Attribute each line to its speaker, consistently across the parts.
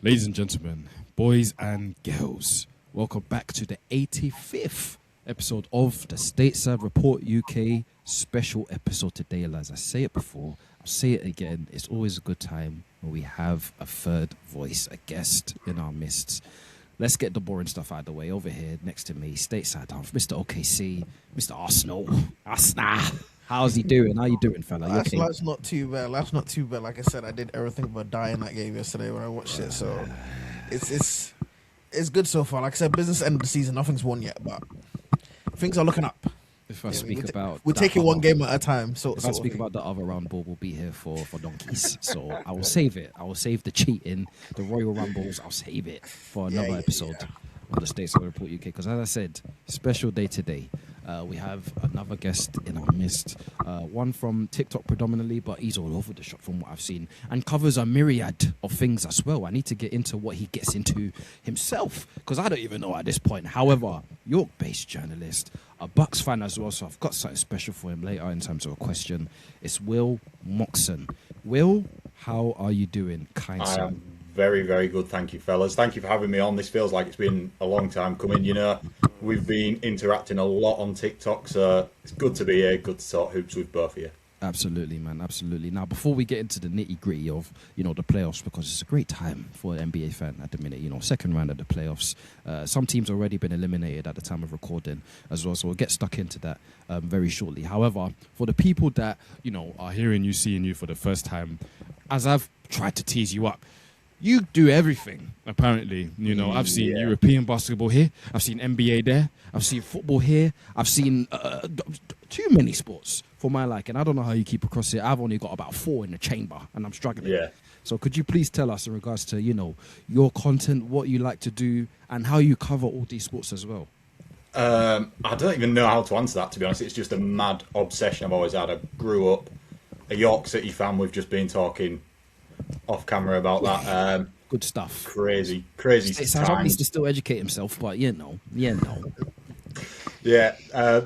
Speaker 1: Ladies and gentlemen, boys and girls, welcome back to the 85th episode of the Stateside Report UK special episode today. As I say it before, I'll say it again. It's always a good time when we have a third voice, a guest in our midst. Let's get the boring stuff out of the way. Over here next to me, Stateside, Mr. OKC, Mr. Arsenal. How's he doing? How you doing, fella?
Speaker 2: Life's not too bad. Life's not too bad. Like I said, I did everything but die in that game yesterday when I watched it. So it's good so far. Like I said, business end of the season. Nothing's won yet, but things are looking up.
Speaker 1: If I speak about...
Speaker 2: We're taking one game at a time. So
Speaker 1: if I speak about the other round ball, we'll be here for donkeys. So I will save it. I will save the cheating, the Royal Rumbles. I'll save it for another episode of the Stateside Report UK. Because as I said, special day today. We have another guest in our midst, one from TikTok predominantly, but he's all over the shop from what I've seen and covers a myriad of things as well. I need to get into what he gets into himself because I don't even know at this point. However, York-based journalist, a Bucks fan as well, so I've got something special for him later in terms of a question. It's Will Moxon. Will, how are you doing, kind sir?
Speaker 3: I am very, very good. Thank you, fellas. Thank you for having me on. This feels like it's been a long time coming. You know, we've been interacting a lot on TikTok, so it's good to be here. Good to talk hoops with both of you.
Speaker 1: Absolutely, man. Absolutely. Now, before we get into the nitty-gritty of, the playoffs, because it's a great time for an NBA fan at the minute, second round of the playoffs. Some teams already been eliminated at the time of recording as well, so we'll get stuck into that very shortly. However, for the people that, are hearing you, seeing you for the first time, as I've tried to tease you up, you do everything, apparently. I've seen European basketball here. I've seen NBA there. I've seen football here. I've seen too many sports for my liking. I don't know how you keep across it. I've only got about 4 in the chamber, and I'm struggling.
Speaker 3: Yeah.
Speaker 1: So could you please tell us in regards to, your content, what you like to do, and how you cover all these sports as well?
Speaker 3: I don't even know how to answer that, to be honest. It's just a mad obsession I've always had. I grew up a York City fan. We've just been talking off camera about that.
Speaker 1: Good stuff.
Speaker 3: Crazy
Speaker 1: It sounds like he needs to still educate himself, but Yeah,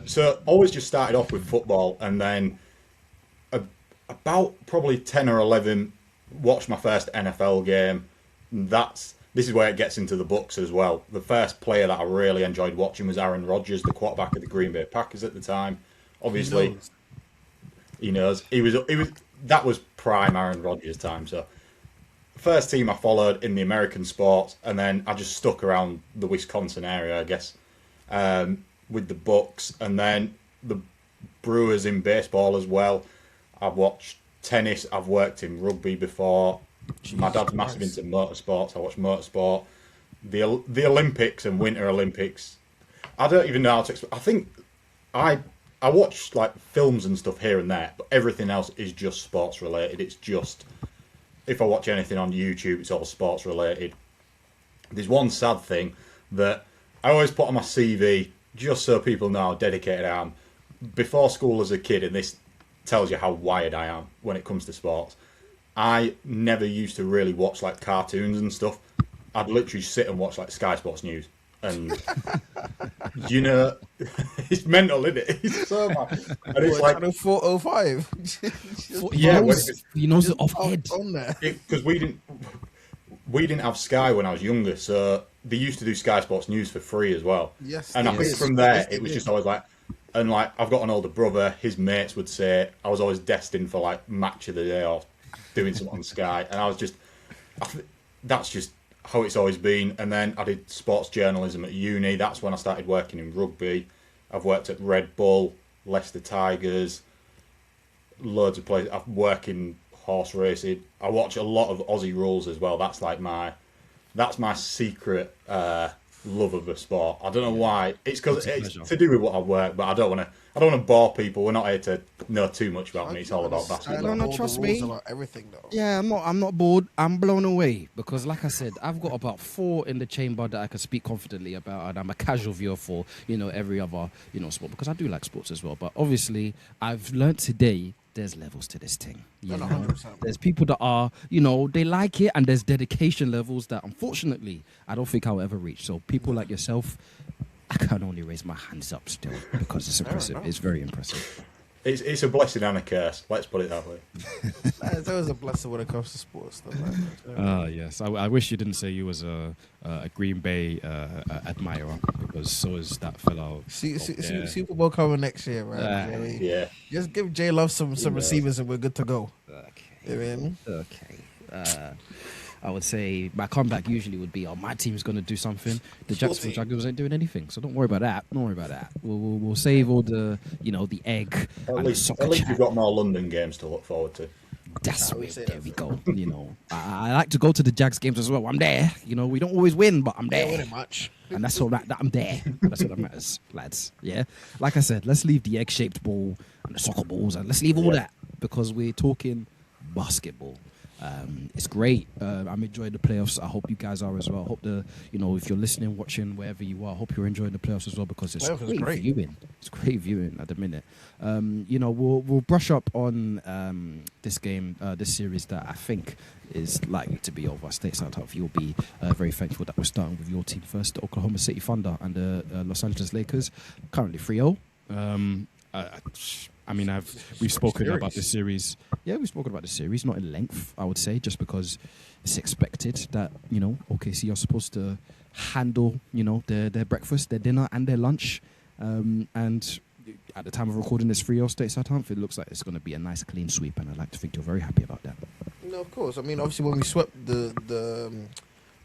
Speaker 3: so always just started off with football, and then about probably 10 or 11 watched my first NFL game. This is where it gets into the books as well. The first player that I really enjoyed watching was Aaron Rodgers, the quarterback of the Green Bay Packers at the time. Obviously, he knows. He was that was prime Aaron Rodgers time. So first team I followed in the American sports, and then I just stuck around the Wisconsin area, I guess, with the Bucks, and then the Brewers in baseball as well. I've watched tennis. I've worked in rugby before. My dad's massive into motorsports. I watch motorsport. The Olympics and Winter Olympics. I don't even know how to explain. I think I watch like films and stuff here and there, but everything else is just sports related. It's just, if I watch anything on YouTube, it's all sports related. There's one sad thing that I always put on my CV just so people know how dedicated I am. Before school as a kid, and this tells you how wired I am when it comes to sports, I never used to really watch like cartoons and stuff. I'd literally sit and watch like Sky Sports News. And, it's mental, isn't it? It's so bad. And it's like
Speaker 2: 405.
Speaker 1: He knows it off head.
Speaker 3: Because we didn't have Sky when I was younger, so they used to do Sky Sports News for free as well.
Speaker 2: Yes.
Speaker 3: And I think from there, it was just always like, and like I've got an older brother. His mates would say I was always destined for like match of the day or doing something on Sky, and I was just, that's just how it's always been. And then I did sports journalism at uni. That's when I started working in rugby. I've worked at Red Bull, Leicester Tigers, loads of places. I've worked in horse racing. I watch a lot of Aussie rules as well. That's like my secret love of the sport. I don't know why. It's because it's to do with what I work, but I don't want to bore people. We're not here to know too much about me. It's all about basketball.
Speaker 1: I don't know, trust me.
Speaker 2: About everything though.
Speaker 1: Yeah, I'm not bored. I'm blown away because, like I said, I've got about 4 in the chamber that I can speak confidently about, and I'm a casual viewer for every other sport because I do like sports as well. But obviously, I've learned today there's levels to this thing. There's people that are, they like it, and there's dedication levels that, unfortunately, I don't think I'll ever reach. So people like yourself, I can only raise my hands up still because it's impressive. It's very impressive.
Speaker 3: It's a blessing and a curse. Let's put it that way.
Speaker 2: It's always a blessing when it comes to sports stuff like that.
Speaker 1: Yes. I wish you didn't say you was a Green Bay admirer, because so is that fellow.
Speaker 2: Super Bowl coming next year, man.
Speaker 3: Yeah.
Speaker 2: Just give J Love some receivers and we're good to go.
Speaker 1: Okay.
Speaker 2: You know what I mean?
Speaker 1: Okay. I would say my comeback usually would be, my team's going to do something. The Jacksonville Jaguars ain't doing anything, so don't worry about that. We'll save all the, the egg.
Speaker 3: At least you've got more London games to look forward to.
Speaker 1: There we go. I like to go to the Jags games as well. I'm there. We don't always win, but I'm there.
Speaker 2: Winning much.
Speaker 1: And that's all that I'm there. That's what that matters, lads. Yeah. Like I said, let's leave the egg-shaped ball and the soccer balls, and let's leave all that, because we're talking basketball. It's great. I'm enjoying the playoffs. I hope you guys are as well. I hope if you're listening, watching, wherever you are, I hope you're enjoying the playoffs as well, because it's great viewing. It's great viewing at the minute. We'll brush up on this game, this series that I think is likely to be over. Stateside, hope you'll be very thankful that we're starting with your team first, the Oklahoma City Thunder and the Los Angeles Lakers, currently 3-0. We've spoken about this series. Yeah, we've spoken about the series, not in length, I would say, just because it's expected that, OKC are supposed to handle, their breakfast, their dinner, and their lunch. And at the time of recording this 3-0 Stateside time, it looks like it's going to be a nice clean sweep, and I'd like to think you're very happy about that.
Speaker 2: No, of course. I mean, obviously, when we swept the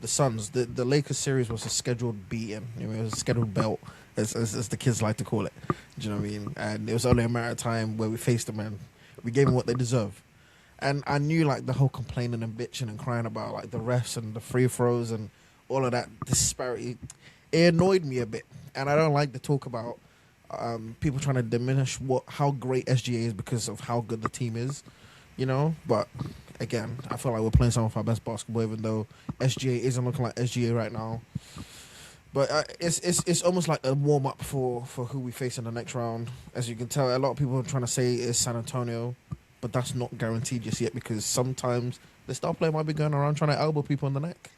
Speaker 2: Suns, the Lakers series was a scheduled beating. It was a scheduled belt, as the kids like to call it. Do you know what I mean? And it was only a matter of time where we faced them and we gave them what they deserve. And I knew, the whole complaining and bitching and crying about, the refs and the free throws and all of that disparity, it annoyed me a bit. And I don't like to talk about people trying to diminish how great SGA is because of how good the team is, But again, I feel like we're playing some of our best basketball, even though SGA isn't looking like SGA right now. But it's almost like a warm up for who we face in the next round. As you can tell, a lot of people are trying to say it's San Antonio, but that's not guaranteed just yet, because sometimes the star player might be going around trying to elbow people in the neck.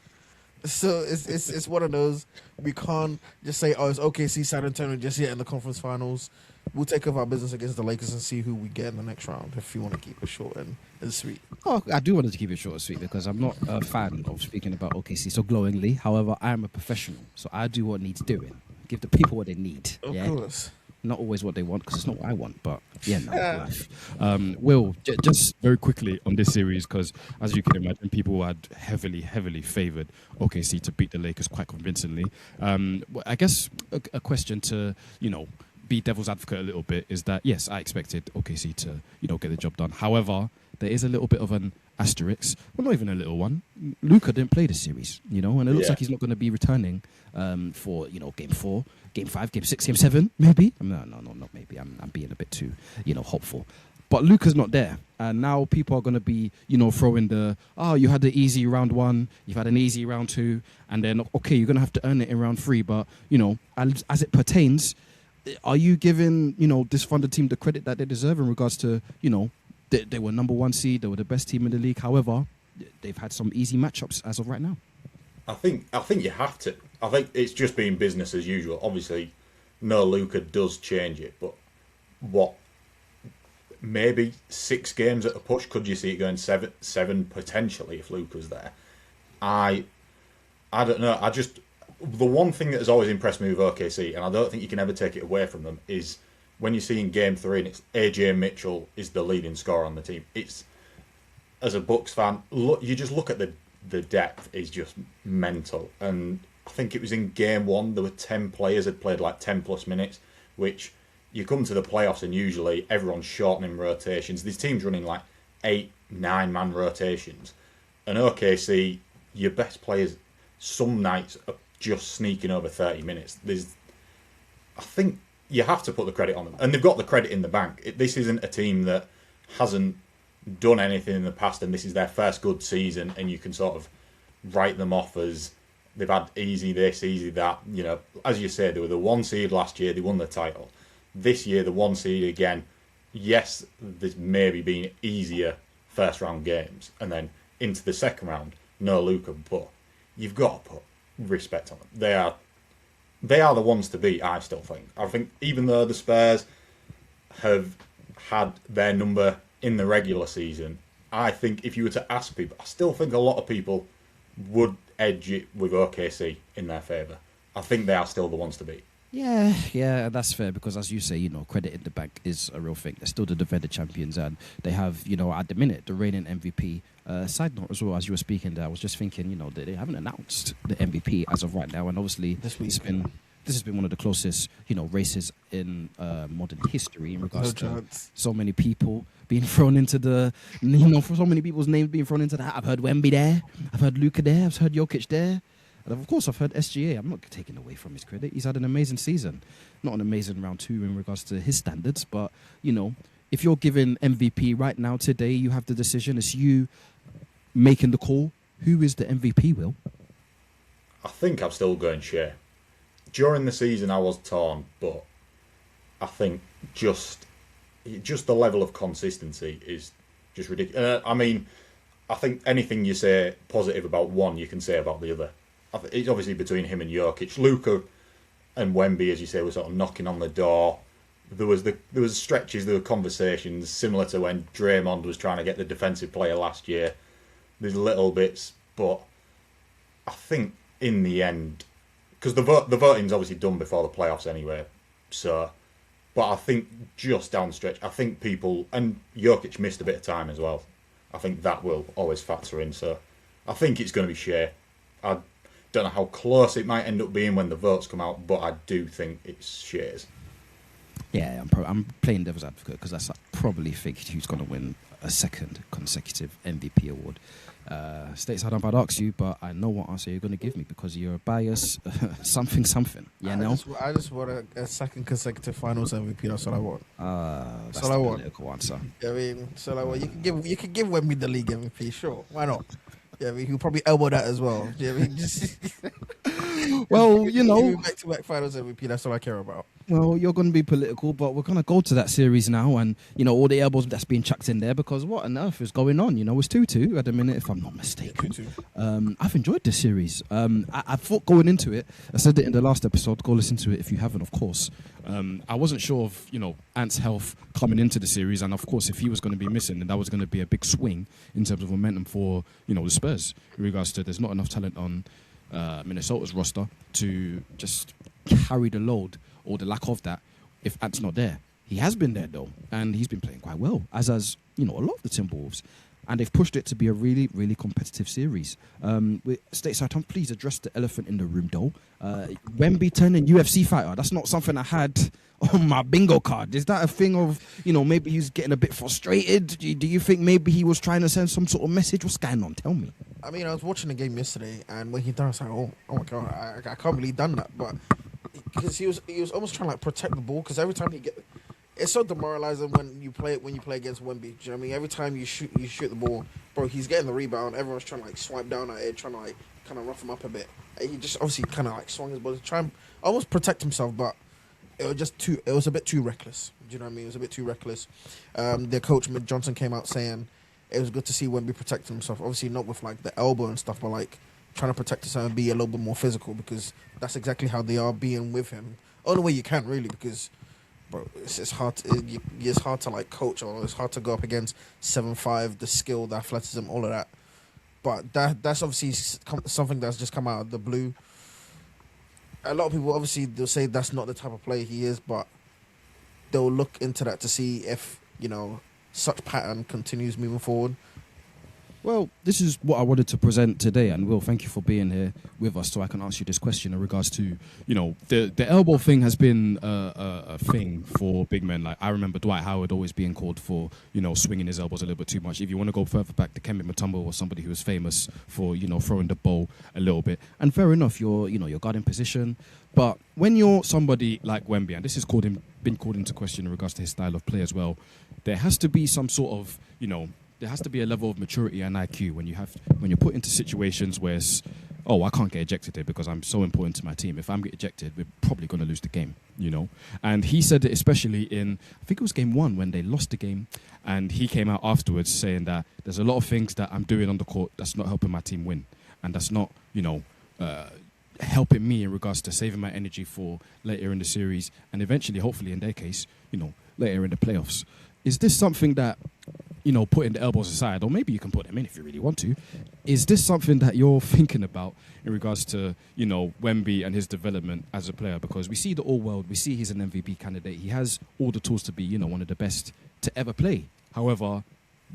Speaker 2: So it's one of those, we can't just say, it's OKC San Antonio just yet in the conference finals. We'll take care of our business against the Lakers and see who we get in the next round, if you want to keep it short and sweet.
Speaker 1: Oh, I do want to keep it short and sweet, because I'm not a fan of speaking about OKC so glowingly. However, I am a professional, so I do what needs doing. Give the people what they need.
Speaker 2: Of course.
Speaker 1: Not always what they want, because it's not what I want, but life. Will, just very quickly on this series, because as you can imagine, people had heavily favoured OKC to beat the Lakers quite convincingly. I guess a question to, be devil's advocate a little bit is that, yes, I expected OKC to, get the job done. However, there is a little bit of an asterisk. Well, not even a little one. Luka didn't play this series, and it looks like he's not going to be returning for, game 4, game 5, game 6, game 7, maybe. No, not maybe. I'm being a bit too, hopeful. But Luka's not there, and now people are going to be, throwing you had the easy round 1, you've had an easy round 2, and then, okay, you're going to have to earn it in round 3, but, as it pertains, are you giving, this Thunder team the credit that they deserve in regards to, they were number 1 seed, they were the best team in the league. However, they've had some easy matchups as of right now.
Speaker 3: I think you have to. I think it's just being business as usual. Obviously, no Luka does change it, but maybe 6 games at a push? Could you see it going 7 potentially if Luka's there? I don't know. The one thing that has always impressed me with OKC, and I don't think you can ever take it away from them, is when you see in Game 3 and it's AJ Mitchell is the leading scorer on the team. It's, as a Bucks fan, you just look at the depth is just mental. And I think it was in Game 1, there were 10 players had played 10 plus minutes, which you come to the playoffs and usually everyone's shortening rotations. These teams running 8, 9-man rotations. And OKC, your best players, some nights are just sneaking over 30 minutes. I think you have to put the credit on them. And they've got the credit in the bank. This isn't a team that hasn't done anything in the past, and this is their first good season, and you can sort of write them off as they've had easy this, easy that. As you say, they were the 1 seed last year, they won the title. This year, the 1 seed again. Yes, there's maybe been easier first round games, and then into the second round, no Luka, but you've got to put respect on them. They are the ones to beat, I still think. I think even though the Spurs have had their number in the regular season, I think if you were to ask people, I still think a lot of people would edge it with OKC in their favour. I think they are still the ones to beat.
Speaker 1: Yeah, that's fair because, as you say, credit in the bank is a real thing. They're still the defending champions, and they have, at the minute, the reigning MVP. Side note as well, as you were speaking there, I was just thinking, they haven't announced the MVP as of right now, and obviously this has been one of the closest, races in modern history in regards to so many people being thrown into the, for so many people's names being thrown into the hat. I've heard Wemby there, I've heard Luka there, I've heard Jokic there. And of course, I've heard SGA. I'm not taking away from his credit. He's had an amazing season. Not an amazing round two in regards to his standards, but, if you're given MVP right now, today, you have the decision. It's you making the call. Who is the MVP, Will?
Speaker 3: I think I'm still going Shea. During the season, I was torn, but I think just the level of consistency is just ridiculous. I think anything you say positive about one, you can say about the other. It's obviously between him and Jokic. Luka and Wemby, as you say, were sort of knocking on the door. There was stretches, there were conversations similar to when Draymond was trying to get the defensive player last year. There's little bits, but I think in the end, because the voting's obviously done before the playoffs anyway. So, but I think just down the stretch, I think people, and Jokic missed a bit of time as well. I think that will always factor in. So, I think it's going to be Shea. I don't know how close it might end up being when the votes come out, but I do think it's Shea's.
Speaker 1: Yeah, I'm playing devil's advocate because I probably think who's going to win a second consecutive MVP award. Stateside, I'm about to ask you, but I know what answer you're going to give me because you're biased. something. Yeah,
Speaker 2: I just want a second consecutive Finals MVP. That's what I want.
Speaker 1: That's the political answer.
Speaker 2: Yeah, you can give Wemby the league MVP. Sure, why not? Yeah, he'll probably elbow that as well. Yeah,
Speaker 1: well,
Speaker 2: back-to-back Finals MVP. That's all I care about.
Speaker 1: Well, you're going to be political, but we're going to go to that series now, and all the elbows that's being chucked in there because what on earth is going on? It's 2-2 at the minute, if I'm not mistaken.
Speaker 2: 2-2.
Speaker 1: I've enjoyed this series. I thought going into it, I said it in the last episode. Go listen to it if you haven't, of course. I wasn't sure of Ant's health coming into the series, and of course, if he was going to be missing, then that was going to be a big swing in terms of momentum for the Spurs. In regards to there's not enough talent on Minnesota's roster to just carry the load or the lack of that if Ant's not there. He has been there though, and he's been playing quite well, as has a lot of the Timberwolves, and they've pushed it to be a really, really competitive series. Stateside, Tom, please address the elephant in the room though. Wemby turning UFC fighter, that's not something I had on my bingo card. Is that a thing of, maybe he's getting a bit frustrated? Do you think maybe he was trying to send some sort of message? What's going on? Tell me.
Speaker 2: I was watching the game yesterday, and when he done, I was like, oh my God, I can't believe he done that. But because he was almost trying to protect the ball, because every time it's so demoralizing when you play against Wemby. Do you know what I mean? Every time you shoot the ball, bro, he's getting the rebound. Everyone's trying to swipe down at it, trying to kind of rough him up a bit. And he just obviously kind of swung his body, trying almost protect himself, but it was a bit too reckless. Do you know what I mean? It was a bit too reckless. Their coach Mick Johnson came out saying it was good to see Wemby protect himself. Obviously not with the elbow and stuff, but trying to protect himself and be a little bit more physical, because that's exactly how they are being with him. Only way you can really, because bro, it's hard. It's hard to coach, or it's hard to go up against 7'5", the skill, the athleticism, all of that. But that's obviously something that's just come out of the blue. A lot of people obviously they'll say that's not the type of player he is, but they'll look into that to see if such pattern continues moving forward.
Speaker 1: Well, this is what I wanted to present today, and Will, thank you for being here with us so I can ask you this question in regards to, the elbow thing has been a thing for big men. I remember Dwight Howard always being called for, swinging his elbows a little bit too much. If you want to go further back, Dikembe Mutombo was somebody who was famous for, throwing the ball a little bit. And fair enough, your guarding position. But when you're somebody like Wemby, and this has been called into question in regards to his style of play as well, there has to be some sort of, there has to be a level of maturity and IQ when you're put into situations where it's, I can't get ejected here because I'm so important to my team. If I'm get ejected, we're probably going to lose the game, And he said it especially in, I think it was game 1 when they lost the game, and he came out afterwards saying that there's a lot of things that I'm doing on the court that's not helping my team win, and that's not, helping me in regards to saving my energy for later in the series, and eventually, hopefully in their case, later in the playoffs. is this something that, putting the elbows aside, or maybe you can put them in if you really want to, is this something that you're thinking about in regards to, Wemby and his development as a player? Because we see the all world, we see he's an MVP candidate. He has all the tools to be, one of the best to ever play. However,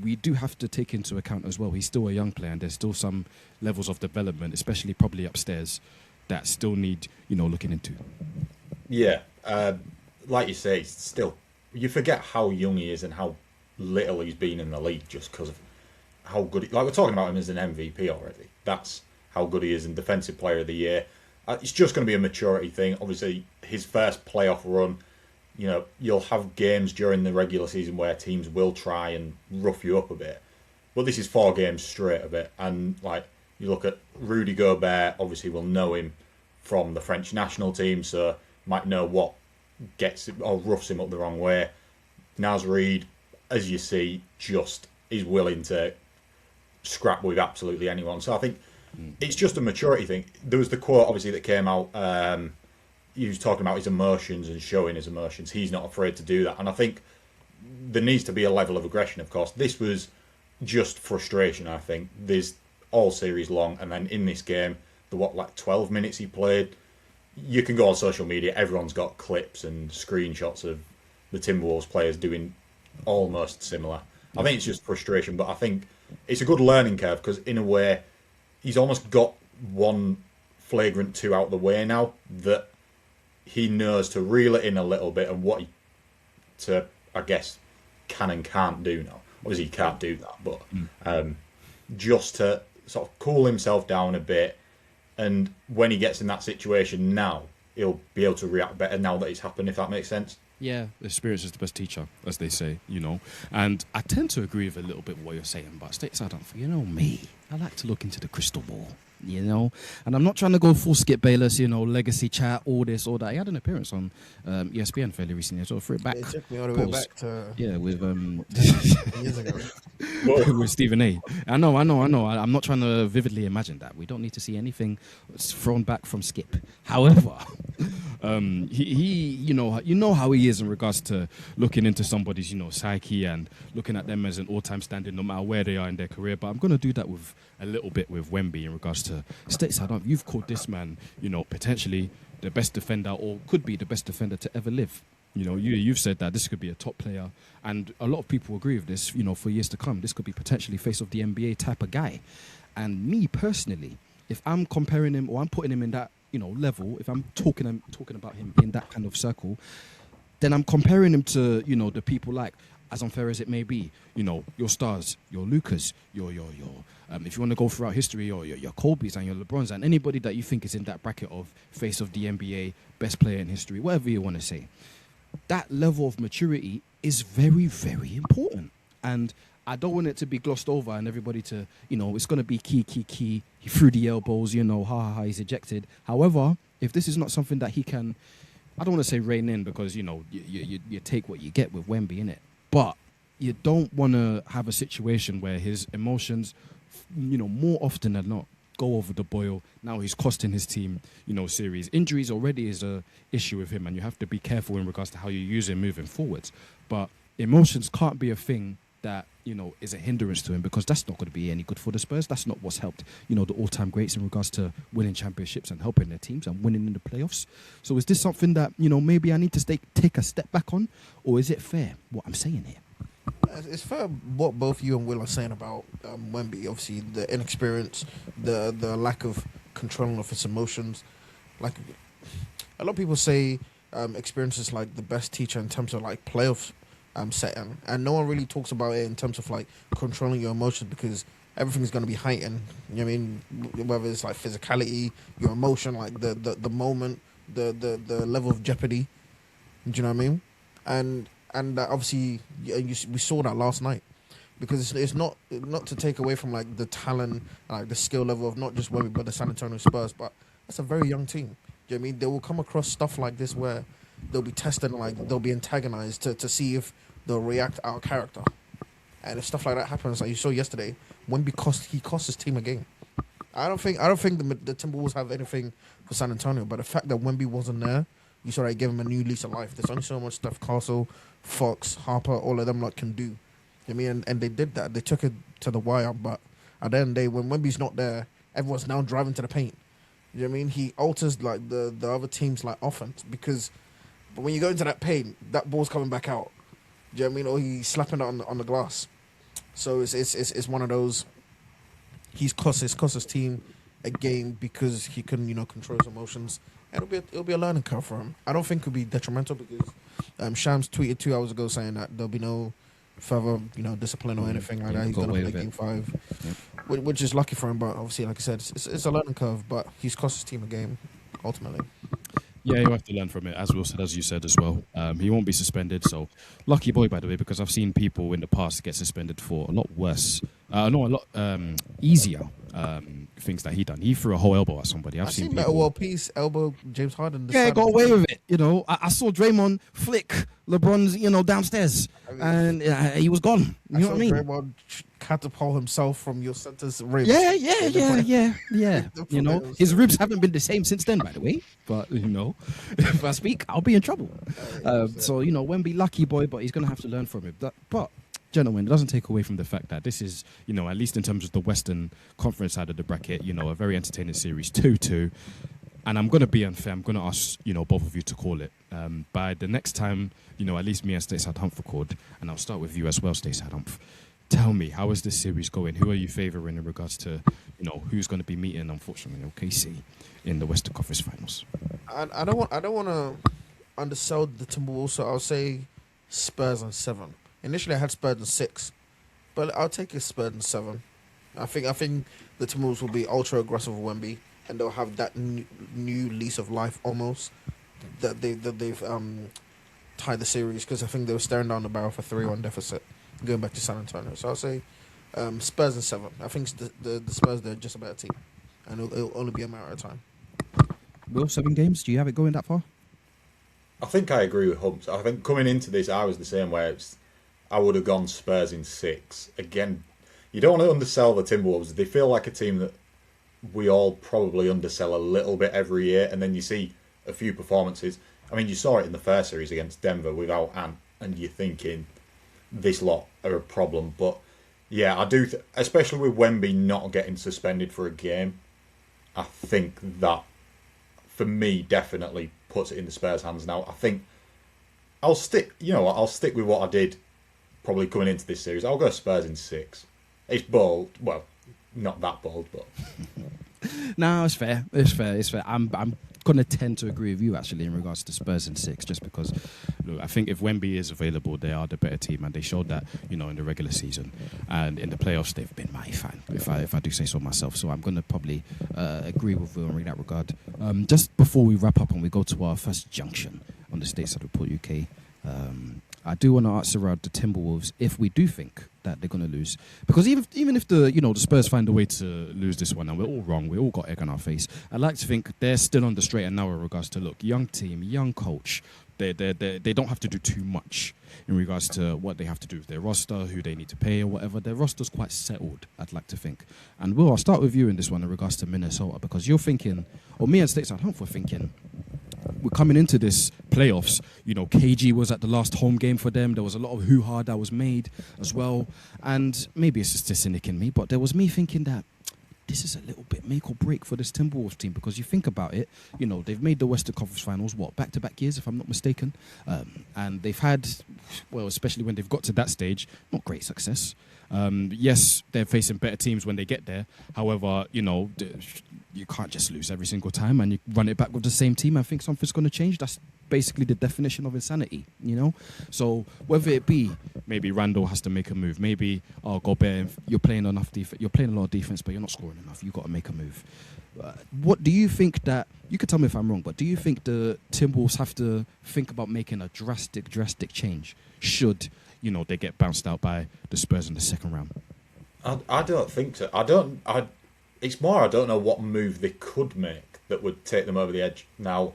Speaker 1: we do have to take into account as well, he's still a young player and there's still some levels of development, especially probably upstairs, that still need, looking into.
Speaker 3: Yeah. Like you say, still, you forget how young he is and how little he's been in the league just because of how good. We're talking about him as an MVP already. That's how good he is in Defensive Player of the Year. It's just going to be a maturity thing. Obviously, his first playoff run, you'll have games during the regular season where teams will try and rough you up a bit. But this is 4 games straight of it. And, you look at Rudy Gobert, obviously we'll know him from the French national team, so might know what gets it or roughs him up the wrong way. Naz Reid, as you see, just is willing to scrap with absolutely anyone. So I think it's just a maturity thing. There was the quote, obviously, that came out. He was talking about his emotions and showing his emotions. He's not afraid to do that. And I think there needs to be a level of aggression, of course. This was just frustration, I think. There's all series long. And then in this game, 12 minutes he played, you can go on social media. Everyone's got clips and screenshots of the Timberwolves players doing almost similar. I think it's just frustration, but I think it's a good learning curve because in a way, he's almost got one flagrant 2 out the way now that he knows to reel it in a little bit and what he, I guess, can and can't do now. Obviously, he can't do that, but just to sort of cool himself down a bit. And when he gets in that situation now, he'll be able to react better now that it's happened, if that makes sense.
Speaker 1: Yeah, experience is the best teacher, as they say, And I tend to agree with a little bit what you're saying, but Stateside, me, I like to look into the crystal ball, And I'm not trying to go full Skip Bayless, legacy chat, all this, all that. He had an appearance on ESPN fairly recently, so threw it back.
Speaker 2: It took me all the way back to...
Speaker 1: Yeah, with
Speaker 2: years ago.
Speaker 1: with Stephen A. I know. I'm not trying to vividly imagine that. We don't need to see anything thrown back from Skip. However, he how he is in regards to looking into somebody's, psyche and looking at them as an all-time standard, no matter where they are in their career. But I'm going to do that with a little bit with Wemby in regards to Stateside. You've called this man, potentially the best defender or could be the best defender to ever live. You've said that this could be a top player, and a lot of people agree with this. For years to come, this could be potentially face of the NBA type of guy. And me personally, if I'm comparing him or I'm putting him in that level, if I'm talking about him in that kind of circle, then I'm comparing him to the people like, as unfair as it may be, your stars, your Lucas, your if you want to go throughout history, your Kobe's and your LeBrons and anybody that you think is in that bracket of face of the NBA, best player in history, whatever you want to say. That level of maturity is very, very important. And I don't want it to be glossed over and everybody to, it's going to be key. He threw the elbows, he's ejected. However, if this is not something that he can, I don't want to say rein in because, you take what you get with Wemby, innit? But you don't want to have a situation where his emotions, more often than not, go over the boil. Now he's costing his team, series. Injuries already is a issue with him, and you have to be careful in regards to how you use him moving forwards. But emotions can't be a thing that, is a hindrance to him because that's not going to be any good for the Spurs. That's not what's helped, the all-time greats in regards to winning championships and helping their teams and winning in the playoffs. So is this something that, maybe I need to take a step back on, or is it fair what I'm saying here?
Speaker 2: It's fair what both you and Will are saying about Wemby. Obviously, the inexperience, the lack of controlling of his emotions. Like a lot of people say, experience is like the best teacher in terms of like playoff setting, and no one really talks about it in terms of like controlling your emotions because everything's going to be heightened. You know what I mean? Whether it's like physicality, your emotion, like the moment, the level of jeopardy. Do you know what I mean? And obviously, we saw that last night because it's not to take away from like the talent, like the skill level of not just Wemby but the San Antonio Spurs, but that's a very young team. Do you know what I mean? They will come across stuff like this where they'll be tested and like they'll be antagonized to see if they'll react out of character. And if stuff like that happens, like you saw yesterday, Wemby cost his team a game. I don't think the Timberwolves have anything for San Antonio, but the fact that Wemby wasn't there you saw they gave him a new lease of life. There's only so much stuff Castle, Fox, Harper, all of them can do. I mean, and they did that. They took it to the wire, but at the end of the day, when Wemby's not there, everyone's now driving to the paint. You know what I mean? He alters like the other team's like offense because, but when you go into that paint, that ball's coming back out. Do you know what I mean? Or he's slapping it on the glass. So it's one of those. He's cost his team a game because he couldn't control his emotions. And it'll be a learning curve for him. I don't think it'll be detrimental because Shams tweeted 2 hours ago saying that there'll be no further discipline or anything like that. He's gonna play game 5, which is lucky for him. But obviously, like I said, it's a learning curve. But he's cost his team a game ultimately.
Speaker 1: Yeah, he'll have to learn from it, as Will said, as you said as well. He won't be suspended, so lucky boy, by the way, because I've seen people in the past get suspended for a lot worse, a lot easier things that he done. He threw a whole elbow at somebody. I've seen people.
Speaker 2: World Peace elbow James Harden.
Speaker 1: Yeah, got away with it. I saw Draymond flick LeBron's, downstairs, and he was gone. You know what I mean?
Speaker 2: Draymond catapult himself from your center's ribs.
Speaker 1: Yeah. His ribs haven't been the same since then, by the way. But if I speak, I'll be in trouble. So Wemby, lucky boy, but he's gonna have to learn from it. But gentlemen, it doesn't take away from the fact that this is, at least in terms of the Western Conference side of the bracket, a very entertaining series, 2-2. And I'm going to be unfair. I'm going to ask, both of you to call it. By the next time, at least me and Stateside Humph record, and I'll start with you as well, Stateside Humph. Tell me, how is this series going? Who are you favouring in regards to, who's going to be meeting, unfortunately, OKC in the Western Conference Finals?
Speaker 2: I don't want to undersell the Timberwolves, so I'll say Spurs in 7. Initially, I had Spurs in 6, but I'll take a Spurs in 7. I think the Timberwolves will be ultra aggressive with Wemby, and they'll have that new lease of life almost that they've tied the series because I think they were staring down the barrel for 3-1 deficit going back to San Antonio. So I'll say Spurs in 7. I think the Spurs, they're just a better team, and it'll only be a matter of time.
Speaker 1: Will, 7 games? Do you have it going that far?
Speaker 3: I think I agree with Humps. I think coming into this, I was the same way. I would have gone Spurs in 6. Again, you don't want to undersell the Timberwolves. They feel like a team that we all probably undersell a little bit every year, and then you see a few performances. I mean, you saw it in the first series against Denver without Ant, and you're thinking this lot are a problem. But yeah, I do, especially with Wemby not getting suspended for a game, I think that, for me, definitely puts it in the Spurs' hands now. I think I'll stick with what I did probably coming into this series. I'll go Spurs in 6. It's bold. Well, not that bold, but
Speaker 1: no, it's fair. It's fair. I'm going to tend to agree with you actually in regards to Spurs in 6, just because look, I think if Wemby is available, they are the better team, and they showed that in the regular season, and in the playoffs they've been mighty fine. If I do say so myself, so I'm going to probably agree with Will in that regard. Just before we wrap up and we go to our first junction on the Stateside Report UK. I do want to ask around the Timberwolves if we do think that they're going to lose, because even if the Spurs find a way to lose this one, and we're all wrong, we all got egg on our face, I'd like to think they're still on the straight and narrow in regards to young team, young coach. They don't have to do too much in regards to what they have to do with their roster, who they need to pay or whatever. Their roster's quite settled, I'd like to think. And Will, I'll start with you in this one in regards to Minnesota, because you're thinking, or me and Stateside Humph were thinking, we're coming into this playoffs, KG was at the last home game for them. There was a lot of hoo-ha that was made as well. And maybe it's just a cynic in me, but there was me thinking that this is a little bit make or break for this Timberwolves team, because you think about it, they've made the Western Conference Finals, back-to-back years, if I'm not mistaken. And they've had, well, especially when they've got to that stage, not great success. Yes, they're facing better teams when they get there. However, you can't just lose every single time and you run it back with the same team. I think something's going to change. That's basically the definition of insanity, So whether it be maybe Randall has to make a move, maybe Gobert, you're playing enough defense, you're playing a lot of defense, but you're not scoring enough. You've got to make a move. What do you think that? You could tell me if I'm wrong, but do you think the Timberwolves have to think about making a drastic change? Should they get bounced out by the Spurs in the second round?
Speaker 3: I don't think so. It's more I don't know what move they could make that would take them over the edge. Now,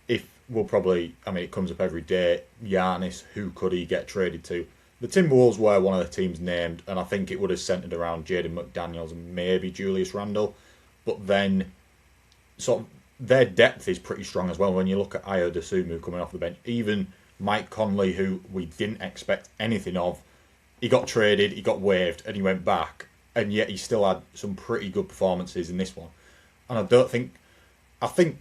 Speaker 3: if we'll probably, it comes up every day, Giannis, who could he get traded to? The Timberwolves were one of the teams named, and I think it would have centred around Jaden McDaniels and maybe Julius Randle. But then, sort of their depth is pretty strong as well. When you look at Ayo Dosunmu coming off the bench, even Mike Conley, who we didn't expect anything of, he got traded, he got waived, and he went back, and yet he still had some pretty good performances in this one. And I think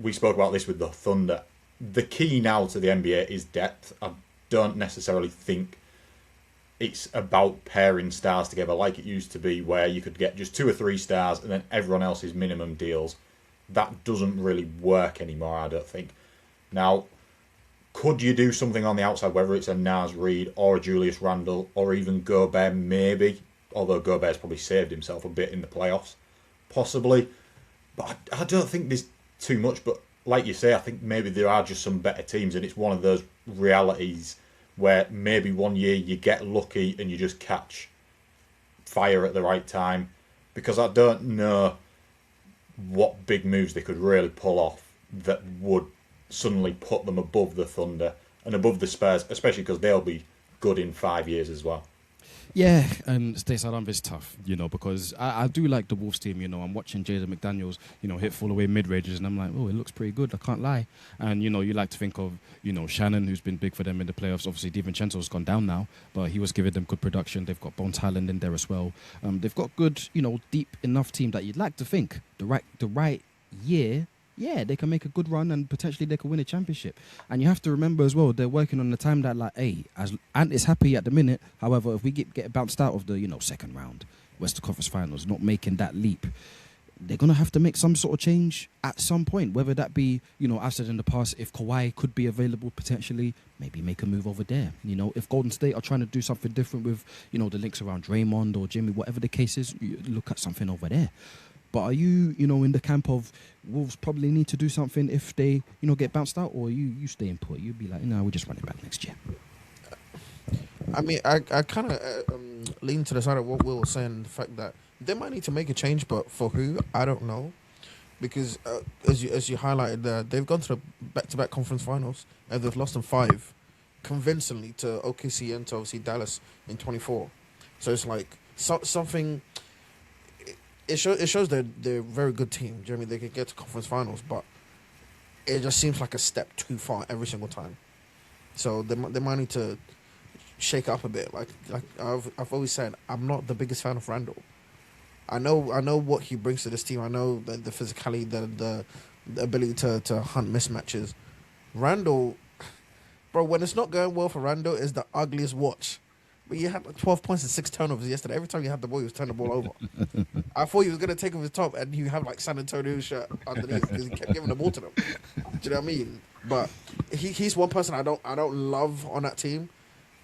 Speaker 3: we spoke about this with the Thunder. The key now to the NBA is depth. I don't necessarily think it's about pairing stars together like it used to be, where you could get just 2 or 3 stars and then everyone else's minimum deals. That doesn't really work anymore, I don't think. Now, could you do something on the outside, whether it's a Naz Reid or a Julius Randle or even Gobert, maybe? Although Gobert's probably saved himself a bit in the playoffs, possibly. But I don't think there's too much. But like you say, I think maybe there are just some better teams, and it's one of those realities where maybe one year you get lucky and you just catch fire at the right time. Because I don't know what big moves they could really pull off that would suddenly put them above the Thunder and above the Spurs, especially because they'll be good in 5 years as well.
Speaker 1: Yeah, and Stateside is tough, because I do like the Wolves team. I'm watching Jaden McDaniels, hit full away mid-ranges, and I'm like, oh, it looks pretty good, I can't lie. And, you like to think of, Shannon, who's been big for them in the playoffs. Obviously, DiVincenzo's gone down now, but he was giving them good production. They've got Bones Highland in there as well. They've got good, deep enough team that you'd like to think the right year, yeah, they can make a good run and potentially they can win a championship. And you have to remember as well, they're working on the time that, Ant is happy at the minute. However, if we get bounced out of the, second round, Western Conference Finals, not making that leap, they're going to have to make some sort of change at some point. Whether that be, I've said in the past, if Kawhi could be available potentially, maybe make a move over there. If Golden State are trying to do something different with, the links around Draymond or Jimmy, whatever the case is, you look at something over there. But are you, in the camp of Wolves probably need to do something if they, get bounced out, or you stay in put? You'd be like, no, we just run it back next year.
Speaker 2: I mean, I kind of lean to the side of what Will was saying, the fact that they might need to make a change, but for who, I don't know. Because as you highlighted, they've gone to the back-to-back conference finals, and they've lost in 5 convincingly to OKC and to obviously Dallas in 24. So it's like something. It shows they're a very good team. Do you know what I mean? They could get to conference finals, but it just seems like a step too far every single time. So they might need to shake up a bit. Like I've always said, I'm not the biggest fan of Randall. I know what he brings to this team. I know the physicality, the ability to hunt mismatches. Randall, bro, when it's not going well for Randall, is the ugliest watch. But you had 12 points and 6 turnovers yesterday. Every time you had the ball, he was turning the ball over. I thought he was going to take off his top and he have like San Antonio shirt underneath because he kept giving the ball to them. Do you know what I mean? But he's one person I don't love on that team.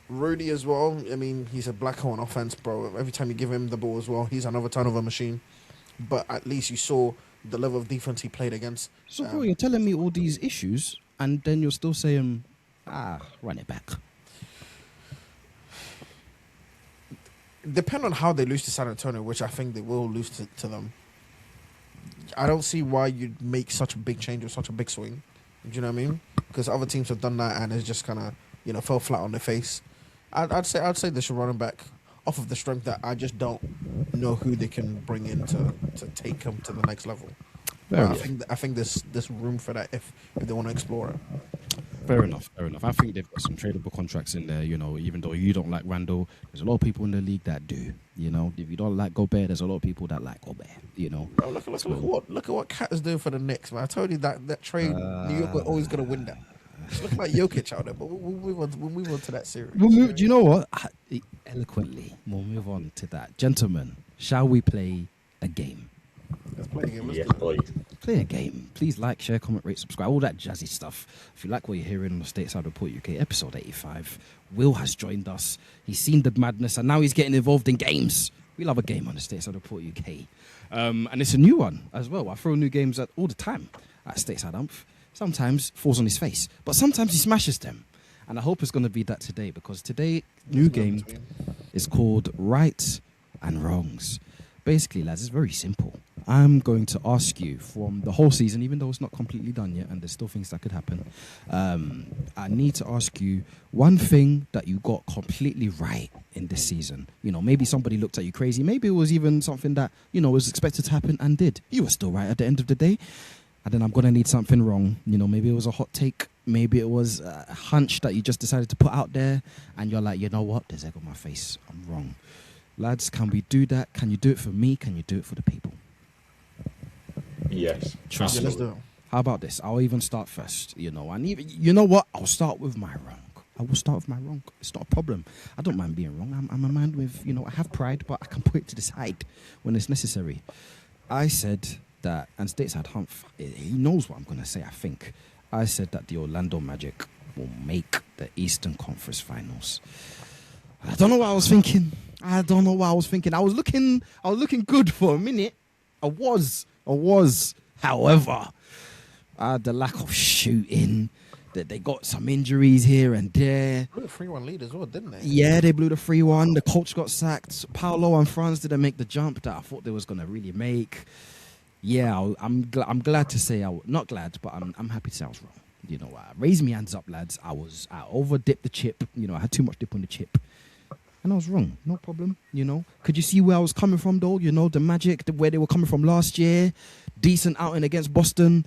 Speaker 2: Rudy as well. I mean, he's a black hole on offense, bro. Every time you give him the ball as well, he's another turnover machine. But at least you saw the level of defense he played against.
Speaker 1: So, bro, you're telling me all these issues and then you're still saying, run it back.
Speaker 2: Depend on how they lose to San Antonio, which I think they will lose to them. I don't see why you'd make such a big change or such a big swing. Do you know what I mean? Because other teams have done that and it's just kind of, fell flat on their face. I'd say they should run him back off of the strength that I just don't know who they can bring in to take them to the next level. I think there's room for that if they want to explore it.
Speaker 1: Fair enough. I think they've got some tradable contracts in there, even though you don't like Randall, there's a lot of people in the league that do, If you don't like Gobert, there's a lot of people that like Gobert,
Speaker 2: Bro, look at what Cat is doing for the Knicks, man. I told you that trade, New York were always going to win that. It's looking like Jokic out there, but we'll move on to that series.
Speaker 1: Do you know what? Eloquently, we'll move on to that. Gentlemen, shall we play a game?
Speaker 2: Let's play a game.
Speaker 3: Yes, please.
Speaker 1: Play a game. Please like, share, comment, rate, subscribe, all that jazzy stuff. If you like what you're hearing on the Stateside Report UK, episode 85, Will has joined us. He's seen the madness, and now he's getting involved in games. We love a game on the Stateside Report UK. And it's a new one as well. I throw new games at all the time at Stateside Umph. Sometimes falls on his face, but sometimes he smashes them. And I hope it's going to be that today, because today, new game is called Right and Wrongs. Basically, lads, it's very simple. I'm going to ask you from the whole season, even though it's not completely done yet and there's still things that could happen. I need to ask you one thing that you got completely right in this season. Maybe somebody looked at you crazy. Maybe it was even something that, was expected to happen and did. You were still right at the end of the day. and then I'm gonna need something wrong. You know, maybe it was a hot take, maybe it was a hunch that you just decided to put out there, and you're like, you know what? There's egg on my face. I'm wrong, lads. Can we do that? Can you do it for me? Can you do it for the people?
Speaker 3: Yes.
Speaker 1: Trust me.
Speaker 2: Let's do it.
Speaker 1: How about this? I'll even start first. You know, and even you know what? I'll start with my wrong. I will start with my wrong. It's not a problem. I don't mind being wrong. I'm a man with, you know, I have pride, but I can put it to the side when it's necessary. I said that, and Stateside Humph, he knows what I'm going to say, I think. I said that the Orlando Magic will make the Eastern Conference Finals. I don't know what I was thinking. I was looking good for a minute. I was. However, the lack of shooting, that they got some injuries here and there.
Speaker 2: Blew a 3-1 lead as well, didn't they?
Speaker 1: Yeah, they blew the 3-1. The coach got sacked. Paolo and Franz didn't make the jump that I thought they was going to really make. Yeah, I'm glad to say not glad, but I'm happy to say I was wrong. You know, raise me hands up, lads. I over dipped the chip. You know, I had too much dip on the chip. And I was wrong. No problem, you know. Could you see where I was coming from, though? You know, the Magic, where they were coming from last year. Decent outing against Boston.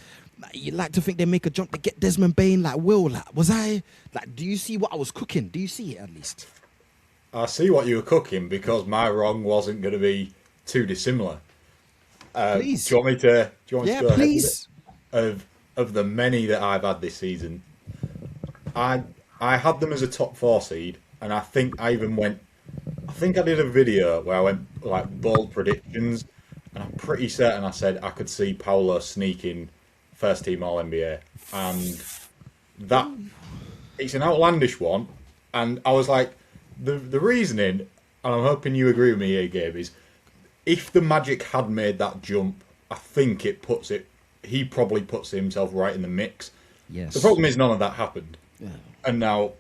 Speaker 1: You like to think they make a jump to get Desmond Bain. Like, Will, do you see what I was cooking? Do you see it, at least?
Speaker 3: I see what you were cooking, because my wrong wasn't going to be too dissimilar.
Speaker 1: Please.
Speaker 3: Do you want me to go
Speaker 1: please.
Speaker 3: ahead of the many that I've had this season? I had them as a top 4 seed, and I think I did a video where I went like bold predictions, and I'm pretty certain I said I could see Paolo sneaking first team All NBA, and that it's an outlandish one. And I was like, the reasoning, and I'm hoping you agree with me here, Gabe, is if the Magic had made that jump, I think he probably puts himself right in the mix.
Speaker 1: Yes.
Speaker 3: The problem is none of that happened, and now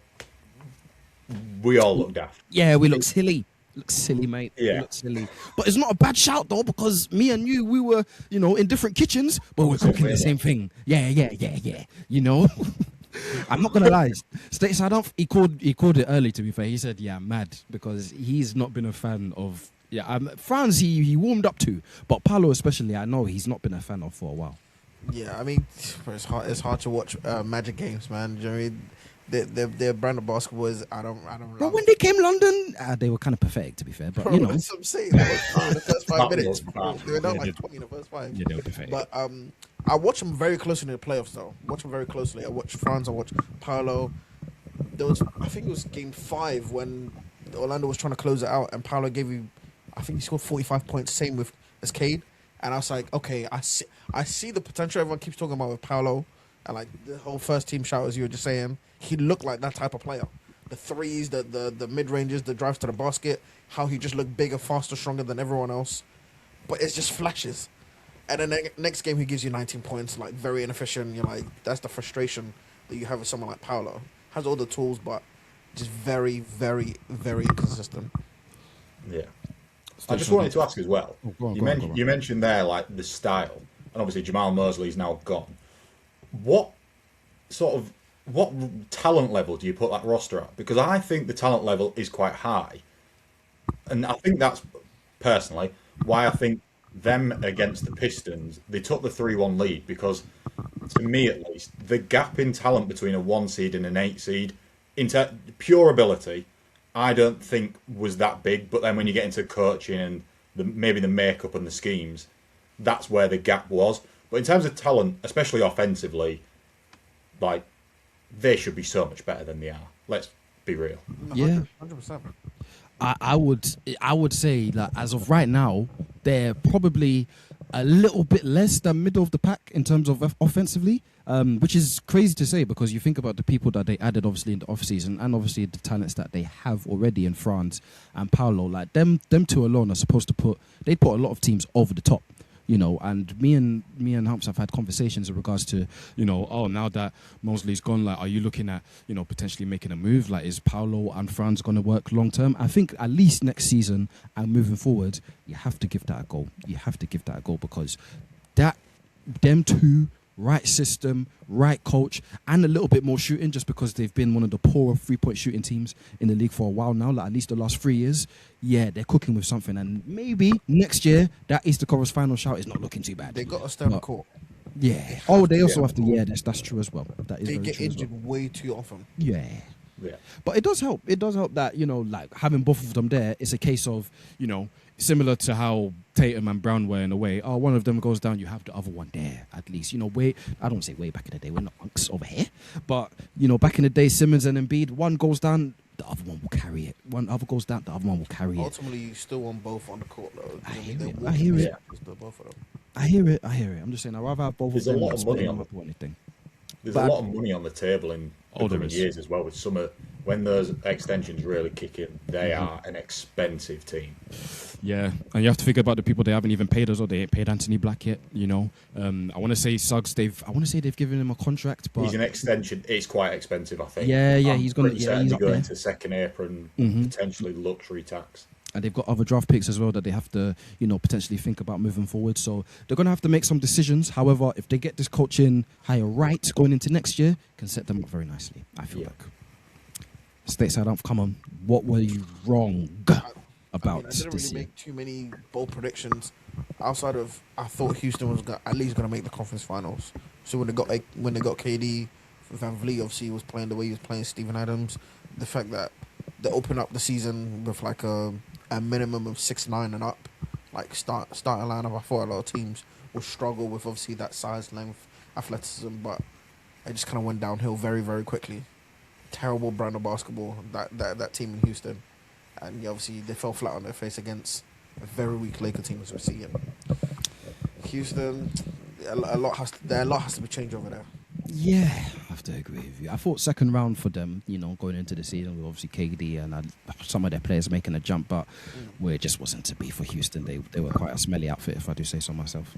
Speaker 3: we all look daft.
Speaker 1: Yeah, we look silly. Look silly, mate.
Speaker 3: Yeah.
Speaker 1: We look silly. But it's not a bad shout, though, because me and you, we were, you know, in different kitchens, but we're cooking the same thing. Yeah. You know? I'm not going to lie. Stateside, he called it early, to be fair. He said, yeah, I'm mad, because he's not been a fan of... Yeah, Franz, he warmed up to, but Paolo especially, I know he's not been a fan of for a while.
Speaker 2: Yeah, I mean, it's hard to watch Magic games, man. Do you know what I mean? Their brand of basketball is I don't
Speaker 1: But when they came London, they were kind of pathetic, to be fair. But you know,
Speaker 2: that's what I'm saying. They were in the first 5 minutes. They were down like 20 in the first 5.
Speaker 1: Yeah, they were pathetic.
Speaker 2: But I watch them very closely in the playoffs, though. Watch them very closely. I watch Franz. I watch Paolo. I think it was game 5 when Orlando was trying to close it out, and Paolo I think he scored 45 points, same as Cade. And I was like, okay, I see the potential everyone keeps talking about with Paolo, and like the whole first team shout, as you were just saying. He looked like that type of player. The threes, the mid-ranges, the drives to the basket, how he just looked bigger, faster, stronger than everyone else. But it's just flashes. And then next game, he gives you 19 points, like very inefficient. You're like, that's the frustration that you have with someone like Paolo. Has all the tools, but just very, very, very inconsistent.
Speaker 3: Yeah. I just wanted to ask as well. You mentioned there, like, the style. And obviously, Jamal Mosley's now gone. What talent level do you put that roster at? Because I think the talent level is quite high. And I think that's, personally, why I think them against the Pistons, they took the 3-1 lead, because, to me at least, the gap in talent between a 1 seed and an 8 seed, into pure ability, I don't think was that big. But then when you get into coaching and maybe the makeup and the schemes, that's where the gap was. But in terms of talent, especially offensively, like, they should be so much better than they are. Let's be real.
Speaker 1: Yeah,
Speaker 2: 100%.
Speaker 1: I would say that as of right now, they're probably a little bit less than middle of the pack in terms of offensively, which is crazy to say, because you think about the people that they added obviously in the offseason, and obviously the talents that they have already in France and Paolo. Like them two alone are supposed to put a lot of teams over the top. You know, and me and Humps have had conversations in regards to, you know, now that Mosley's gone, like, are you looking at, you know, potentially making a move? Like, is Paolo and Franz going to work long term? I think at least next season and moving forward, you have to give that a go. You have to give that a go, because them two, right system, right coach, and a little bit more shooting, just because they've been one of the poorer 3-point shooting teams in the league for a while now, like at least the last 3 years. Yeah, they're cooking with something, and maybe next year that Eastern Conference final shout is not looking too bad.
Speaker 2: They got to stay on the court.
Speaker 1: Yeah. Oh, they also have to. Yeah, that's true as well. That is
Speaker 2: They
Speaker 1: very
Speaker 2: get
Speaker 1: true as well.
Speaker 2: injured way too often.
Speaker 1: Yeah.
Speaker 3: Yeah.
Speaker 1: But it does help. It does help that, like having both of them there, it's a case of, similar to how Tatum and Brown were in a way. Oh, one of them goes down, you have the other one there, at least. I don't say way back in the day, we're not unks over here. But, back in the day, Simmons and Embiid, one goes down, the other one will carry it. One other goes down, the other one will carry it.
Speaker 2: Ultimately, you still want both on the court, though.
Speaker 1: I hear
Speaker 2: They're
Speaker 1: it.
Speaker 2: walking
Speaker 1: I hear it.
Speaker 2: both of them.
Speaker 1: I hear it. I'm just saying, I'd rather have both
Speaker 3: There's
Speaker 1: of
Speaker 3: a
Speaker 1: them
Speaker 3: lot
Speaker 1: than
Speaker 3: of
Speaker 1: splitting
Speaker 3: money
Speaker 1: them
Speaker 3: on
Speaker 1: up or anything.
Speaker 3: There's
Speaker 1: But
Speaker 3: a lot of money on the table in the
Speaker 1: there
Speaker 3: coming
Speaker 1: is.
Speaker 3: years as well. With when those extensions really kick in, they are an expensive team.
Speaker 1: Yeah, and you have to think about the people they haven't even paid as well. They ain't paid Anthony Black yet. I want to say Suggs. They've given him a contract, but
Speaker 3: He's an extension. It's quite expensive, I think.
Speaker 1: Yeah,
Speaker 3: I'm
Speaker 1: he's gonna.
Speaker 3: pretty
Speaker 1: Yeah,
Speaker 3: certain
Speaker 1: he's
Speaker 3: to
Speaker 1: up
Speaker 3: go
Speaker 1: there.
Speaker 3: into second apron, potentially luxury tax.
Speaker 1: And they've got other draft picks as well that they have to, potentially think about moving forward. So they're going to have to make some decisions. However, if they get this coaching hire right going into next year, can set them up very nicely, I feel like. Stateside, come on. What were you wrong about
Speaker 2: I didn't
Speaker 1: this
Speaker 2: really
Speaker 1: year?
Speaker 2: make too many bold predictions outside of I thought Houston was at least going to make the conference finals. So when they got KD, Van Vliet obviously was playing the way he was playing Steven Adams. The fact that they open up the season with like a minimum of 6'9" and up, like starting lineup. I thought a lot of teams will struggle with obviously that size, length, athleticism, but it just kind of went downhill very, very quickly. Terrible brand of basketball, that team in Houston, and obviously they fell flat on their face against a very weak Laker team as we're seeing. Houston, a lot has to be changed over there.
Speaker 1: Yeah, I have to agree with you. I thought second round for them, going into the season with obviously KD and some of their players making a jump, but where it just wasn't to be for Houston. They were quite a smelly outfit, if I do say so myself.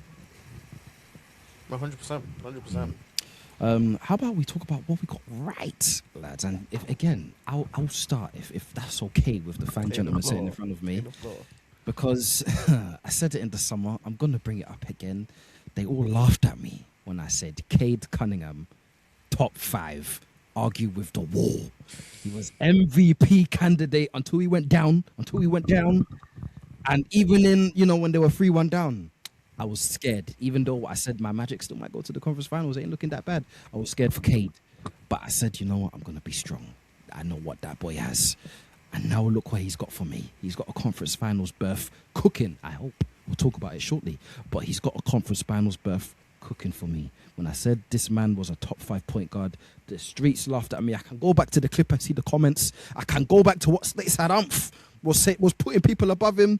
Speaker 2: 100%.
Speaker 1: How about we talk about what we got right, lads? And if again, I'll start if that's okay with the fine gentleman sitting in front of me, because I said it in the summer. I'm gonna bring it up again. They all laughed at me when I said Cade Cunningham, top 5, argue with the wall. He was MVP candidate until he went down. And even in, when they were 3-1 down, I was scared. Even though I said my Magic still might go to the conference finals, ain't looking that bad. I was scared for Cade. But I said, you know what, I'm going to be strong. I know what that boy has. And now look what he's got for me. He's got a conference finals berth cooking, I hope. We'll talk about it shortly. But he's got a conference finals berth cooking for me. When I said this man was a top 5 point guard, the streets laughed at me. I can go back to the clip and see the comments. I can go back to what Stateside Umph was putting people above him.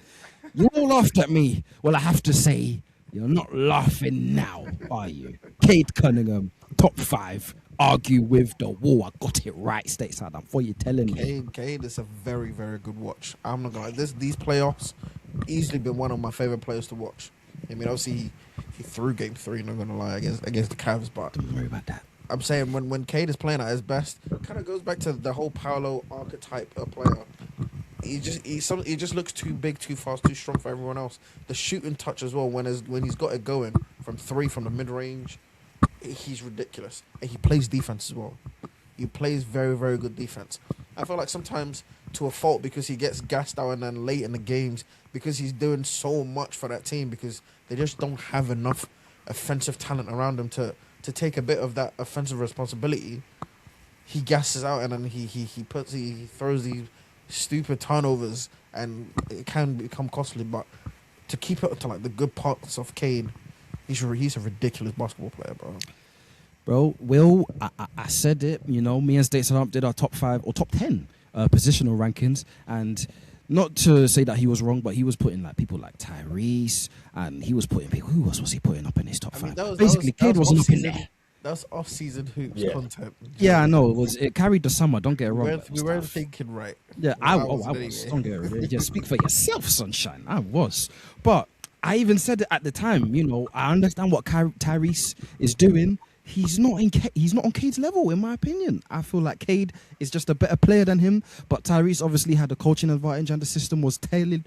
Speaker 1: You all laughed at me. Well, I have to say, you're not laughing now, are you? Cade Cunningham, top 5, argue with the wall. I got it right, Stateside Umph. What are you telling me?
Speaker 2: Cade is a very, very good watch. I'm not gonna lie. These playoffs easily been one of my favorite players to watch. I mean, obviously he threw Game 3. Not gonna lie against the Cavs, but
Speaker 1: Don't worry about that.
Speaker 2: I'm saying when Cade is playing at his best, it kind of goes back to the whole Paolo archetype of player. He just looks too big, too fast, too strong for everyone else. The shooting touch as well, when he's got it going from 3 from the mid range, he's ridiculous. And he plays defense as well. He plays very, very good defense. I feel like sometimes to a fault because he gets gassed out and then late in the games because he's doing so much for that team because they just don't have enough offensive talent around him to take a bit of that offensive responsibility. He gasses out and then he throws these stupid turnovers and it can become costly. But to keep it to like the good parts of Cade, he's a ridiculous basketball player, bro.
Speaker 1: Bro, Will, I said it, me and Stateside Umph did our top 5 or top 10 positional rankings, and not to say that he was wrong, but he was putting like people like Tyrese, and he was putting people. Who else was he putting up in his top 5? Basically, Cade wasn't up in there.
Speaker 2: That's off-season hoops content.
Speaker 1: Yeah, I know. It carried the summer. Don't get it wrong.
Speaker 2: We weren't thinking right.
Speaker 1: Yeah, I was. Don't get it wrong. Yeah, speak for yourself, sunshine. I was, but I even said it at the time. I understand what Tyrese is doing. He's not on Cade's level, in my opinion. I feel like Cade is just a better player than him, but Tyrese obviously had a coaching advantage and the system was tailored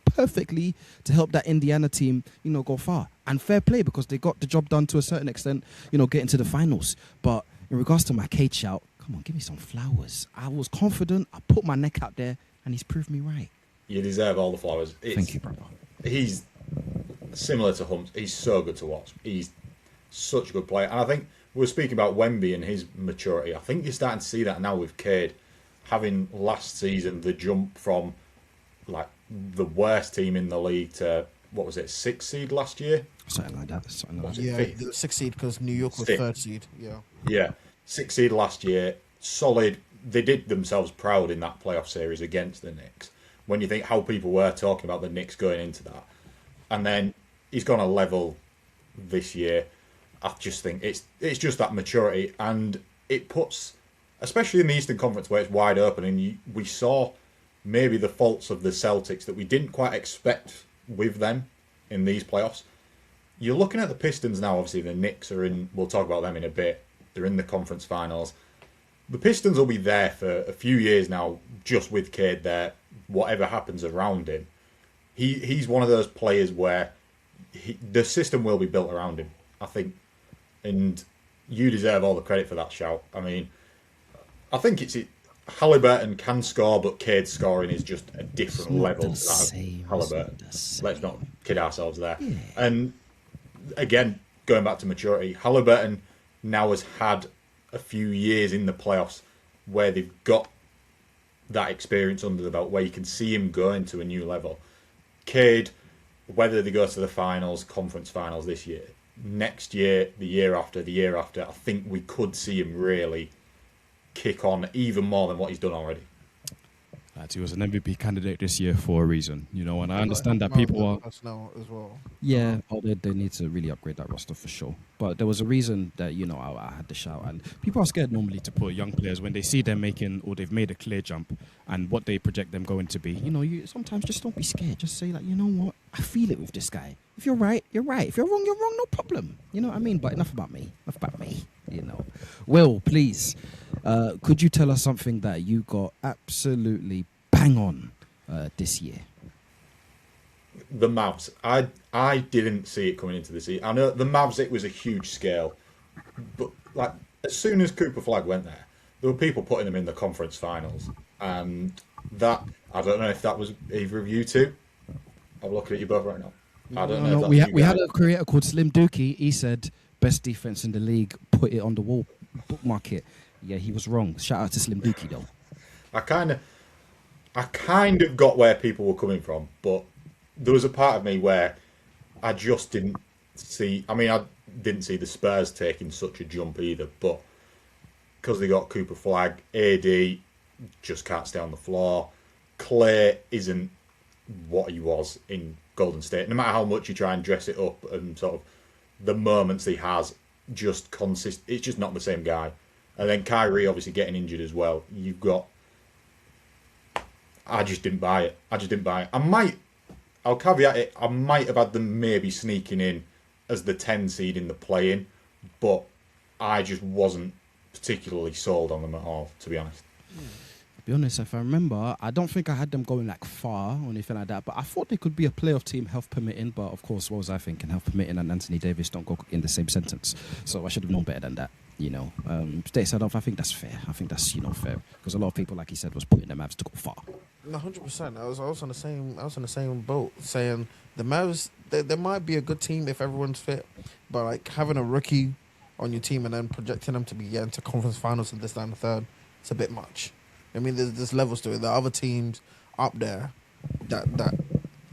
Speaker 1: perfectly to help that Indiana team, go far. And fair play because they got the job done to a certain extent, getting to the finals. But in regards to my Cade shout, come on, give me some flowers. I was confident. I put my neck out there and he's proved me right.
Speaker 3: You deserve all the flowers.
Speaker 1: Thank you, brother.
Speaker 3: He's similar to Humps. He's so good to watch. He's such a good player. And I think we were speaking about Wemby and his maturity. I think you're starting to see that now with Cade having last season the jump from like the worst team in the league to what was it, 6th seed last year?
Speaker 1: Something like that.
Speaker 2: Yeah, the 6th seed because New York was 3rd seed.
Speaker 3: Yeah, 6th seed last year, solid. They did themselves proud in that playoff series against the Knicks. When you think how people were talking about the Knicks going into that, and then he's gone a level this year. I just think it's just that maturity, and it puts, especially in the Eastern Conference where it's wide open, and we saw maybe the faults of the Celtics that we didn't quite expect with them in these playoffs. You're looking at the Pistons now. Obviously, the Knicks are in. We'll talk about them in a bit. They're in the conference finals. The Pistons will be there for a few years now, just with Cade there. Whatever happens around him, he's one of those players where the system will be built around him, I think. And you deserve all the credit for that shout. I mean, I think Halliburton can score, but Cade's scoring is just a different level to that of Halliburton. Let's not kid ourselves there. Yeah. And again, going back to maturity, Halliburton now has had a few years in the playoffs where they've got that experience under the belt, where you can see him going to a new level. Cade, whether they go to the finals, conference finals this year, next year, the year after, I think we could see him really kick on even more than what he's done already.
Speaker 1: He was an MVP candidate this year for a reason, and I understand that people are...
Speaker 2: as well.
Speaker 1: Yeah, they need to really upgrade that roster for sure. But there was a reason that, I had to shout. And people are scared normally to put young players when they see them making, or they've made a clear jump, and what they project them going to be. You sometimes just don't be scared. Just say, like, you know what? I feel it with this guy. If you're right, you're right. If you're wrong, no problem. You know what I mean? But enough about me. Will, please, could you tell us something that you got absolutely bang on this year?
Speaker 3: The Mavs. I didn't see it coming into the season. I know the Mavs, it was a huge scale. But like as soon as Cooper Flag went there were people putting them in the conference finals. And that, I don't know if that was either of you two. I'm looking at you both right now. I don't know.
Speaker 1: We had a creator called Slim Dookie. He said, best defense in the league, put it on the wall, bookmark it. Yeah, he was wrong. Shout out to Slim Dookie, though.
Speaker 3: I kind of got where people were coming from, but there was a part of me where I just didn't see... I mean, I didn't see the Spurs taking such a jump either, but because they got Cooper Flag, AD just can't stay on the floor. Clay isn't what he was in Golden State. No matter how much you try and dress it up and sort of the moments he has, just consist. It's just not the same guy. And then Kyrie obviously getting injured as well. You've got... I just didn't buy it. I'll caveat it, I might have had them maybe sneaking in as the 10 seed in the play-in, but I just wasn't particularly sold on them at all, to be honest.
Speaker 1: To be honest, if I remember, I don't think I had them going like far or anything like that, but I thought they could be a playoff team, health permitting. But of course, what was I thinking? Health permitting and Anthony Davis don't go in the same sentence, so I should have known better than that. Stateside off, I think that's fair. I think that's fair, because a lot of people, like he said, was putting the Mavs to go far.
Speaker 2: 100%. I was on the same boat, saying the Mavs, they might be a good team if everyone's fit, but like having a rookie on your team and then projecting them to be into conference finals and this, that, and the third, it's a bit much. I mean, there's levels to it. There are other teams up there that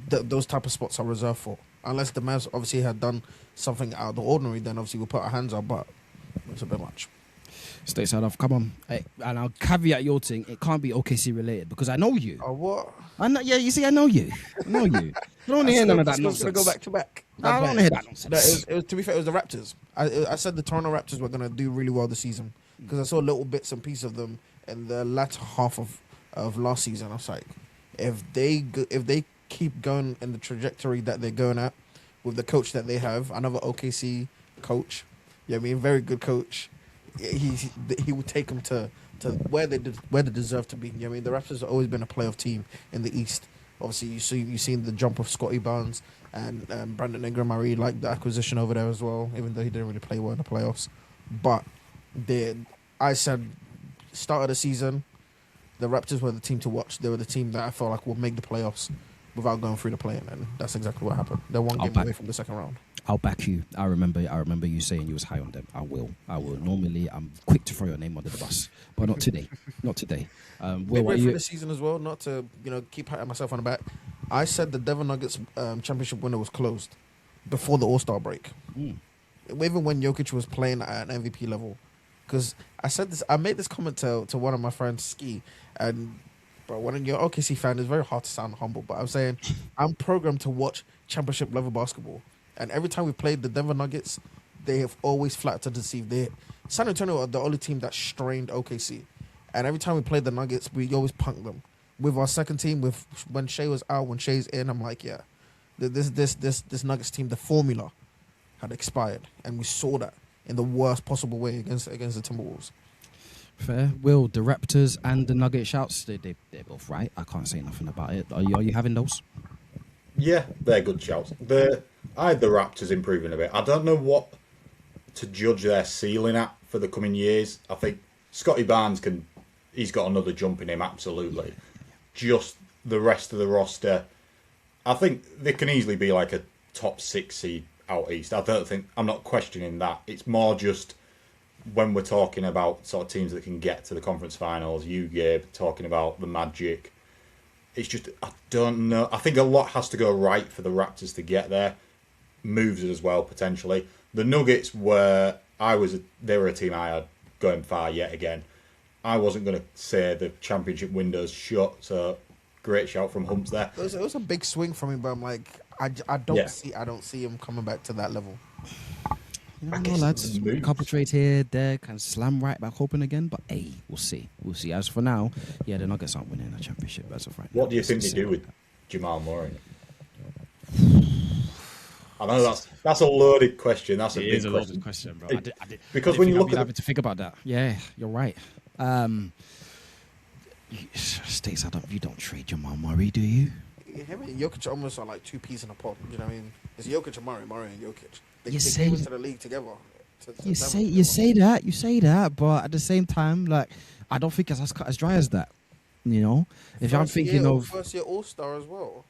Speaker 2: those type of spots are reserved for. Unless the Mavs obviously had done something out of the ordinary, then obviously we'll put our hands up, but it's a bit much.
Speaker 1: Stateside off, come on. Hey, and I'll caveat your thing. It can't be OKC related because I know you.
Speaker 2: Oh, what?
Speaker 1: Yeah, you see, I know you. I don't want to hear none of that nonsense.
Speaker 2: Going to go back to back.
Speaker 1: I don't want to hear that nonsense.
Speaker 2: No, it was, to be fair, it was the Raptors. I said the Toronto Raptors were going to do really well this season because I saw little bits and pieces of them in the latter half of last season. I was like, if they keep going in the trajectory that they're going at with the coach that they have, another OKC coach, very good coach, he would take them to where they deserve to be. The Raptors have always been a playoff team in the East. Obviously, you've seen the jump of Scotty Barnes and Brandon Ingram. I really like the acquisition over there as well, even though he didn't really play well in the playoffs. But I said, start of the season, the Raptors were the team to watch. They were the team that I felt like will make the playoffs without going through the play-in, and that's exactly what happened. They're one game away from the second round.
Speaker 1: I'll back you. I remember you saying you was high on them. I will. Normally, I'm quick to throw your name under the bus, but not today. Not today.
Speaker 2: Midway through the season as well, not to keep patting myself on the back. I said the Denver Nuggets championship window was closed before the All-Star break. Even when Jokic was playing at an MVP level, because I said this, I made this comment to one of my friends, Ski, and bro, when you're an OKC fan, it's very hard to sound humble, but I'm saying I'm programmed to watch championship level basketball. And every time we played the Denver Nuggets, they have always flat to deceive. San Antonio are the only team that strained OKC. And every time we played the Nuggets, we always punked them. With our second team, when Shea was out, when Shea's in, I'm like, yeah, this Nuggets team, the formula had expired. And we saw that in the worst possible way against the Timberwolves.
Speaker 1: Fair. Will, the Raptors and the Nugget shouts, they're both right. I can't say nothing about it. Are you having those?
Speaker 3: Yeah, they're good shouts. I had the Raptors improving a bit. I don't know what to judge their ceiling at for the coming years. I think Scotty Barnes he's got another jump in him, absolutely. Just the rest of the roster, I think they can easily be like a top 6 seed out east. I'm not questioning that. It's more just when we're talking about sort of teams that can get to the conference finals, you, Gabe, talking about the Magic. It's just, I don't know. I think a lot has to go right for the Raptors to get there. Moves as well, potentially. The Nuggets they were a team I had going far yet again. I wasn't going to say the championship window's shut, so great shout from Humps there.
Speaker 2: It was a big swing from him, but I'm like, I don't see him coming back to that level.
Speaker 1: You know, lads, a couple trades here, there, can slam right back open again, but hey, we'll see. As for now, yeah, the Nuggets aren't winning a championship as of right now.
Speaker 3: What do you think they do with Jamal Murray? I know that's a loaded question. That's a big question.
Speaker 1: Loaded question, bro.
Speaker 3: Because when you look at
Speaker 1: to think about that, yeah, you're right. Stateside, you don't trade Jamal Murray, do you?
Speaker 2: Him and Jokic almost are like two peas in a pod. You know what I mean? It's Jokic and Murray and Jokic. They came into the league together. You
Speaker 1: say that, but at the same time, like, I don't think it's as cut as dry as that. You know, if I'm thinking of
Speaker 2: first year All-Star as well.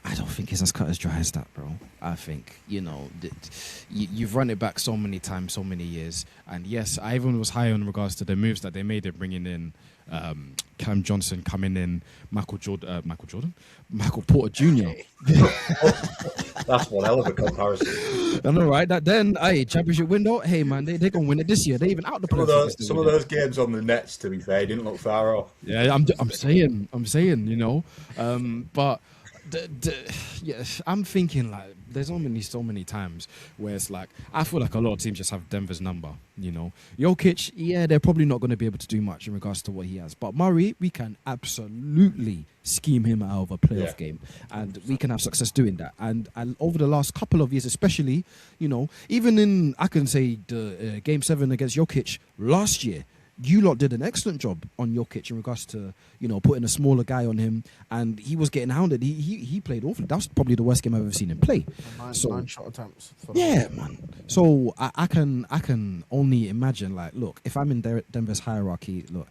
Speaker 1: I don't think it's as cut as dry as that, bro. I think, you've run it back so many times, so many years. And yes, I even was high on regards to the moves that they made. They're bringing in Cam Johnson, coming in, Michael Porter Jr.
Speaker 3: That's one hell of a comparison.
Speaker 1: I know, right? Championship window. Hey, man, they're going to win it this year. They're even out the playoffs.
Speaker 3: Some of those games on the Nets, to be fair, didn't look far off.
Speaker 1: Yeah, I'm saying, but I'm thinking like there's so many times where it's like I feel like a lot of teams just have Denver's number. Jokic, yeah, they're probably not going to be able to do much in regards to what he has, but Murray, we can absolutely scheme him out of a playoff game, and we can have success doing that. And over the last couple of years, especially, even in I can say the Game 7 against Jokic last year. You lot did an excellent job on Jokic in regards to, putting a smaller guy on him, and he was getting hounded. He played awfully. That's probably the worst game I've ever seen him play.
Speaker 2: Nine shot attempts.
Speaker 1: Yeah, man. So I can only imagine, like, look, if I'm in Denver's hierarchy, look,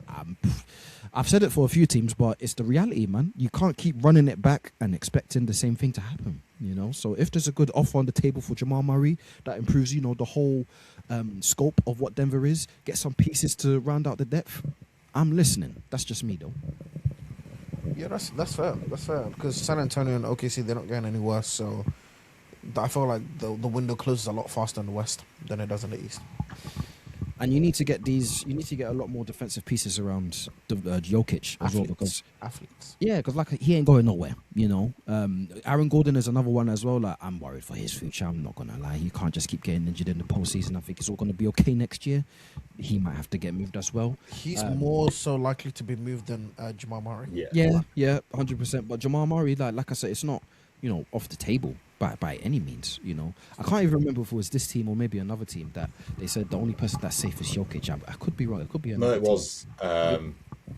Speaker 1: I've said it for a few teams, but it's the reality, man. You can't keep running it back and expecting the same thing to happen. So if there's a good offer on the table for Jamal Murray that improves, the whole scope of what Denver is, get some pieces to round out the depth, I'm listening. That's just me, though.
Speaker 2: Yeah, that's fair. That's fair because San Antonio and OKC, they're not getting any worse. So I feel like the window closes a lot faster in the West than it does in the East.
Speaker 1: And you need to get a lot more defensive pieces around Jokic as well, because
Speaker 2: athletes.
Speaker 1: Yeah, because like he ain't going nowhere. Aaron Gordon is another one as well. Like, I'm worried for his future. I'm not gonna lie. He can't just keep getting injured in the postseason. I think it's all gonna be okay next year. He might have to get moved as well.
Speaker 2: He's more so likely to be moved than Jamal Murray.
Speaker 1: Yeah, 100%. But Jamal Murray, like I said, it's not off the table by any means. I can't even remember if it was this team or maybe another team that they said the only person that's safe is Jokic. I could be wrong. It could be another.
Speaker 3: No, it was.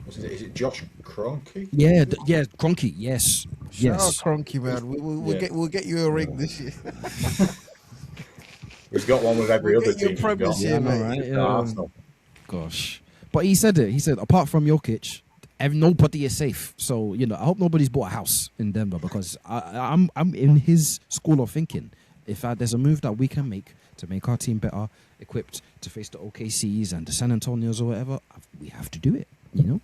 Speaker 3: Is it Josh Kroenke?
Speaker 1: Yeah, Kroenke. Yes.
Speaker 2: Shout out Kroenke, man. We'll get you a ring this year.
Speaker 3: We've got one with every other team.
Speaker 1: Right? Gosh, but he said it. He said apart from Jokic, nobody is safe. So I hope nobody's bought a house in Denver because I'm in his school of thinking. If there's a move that we can make to make our team better equipped to face the OKCs and the San Antonios or whatever, we have to do it, you know?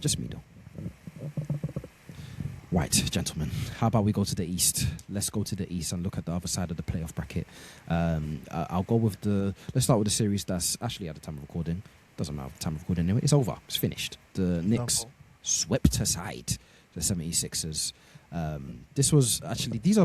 Speaker 1: Just me, though. Right, gentlemen, how about we go to the East? Let's go to the East and look at the other side of the playoff bracket. I'll go with let's start with the series that's actually at the time of recording. Doesn't matter the time of recording anyway. It's over. It's finished. The Knicks swept aside the 76ers. This was actually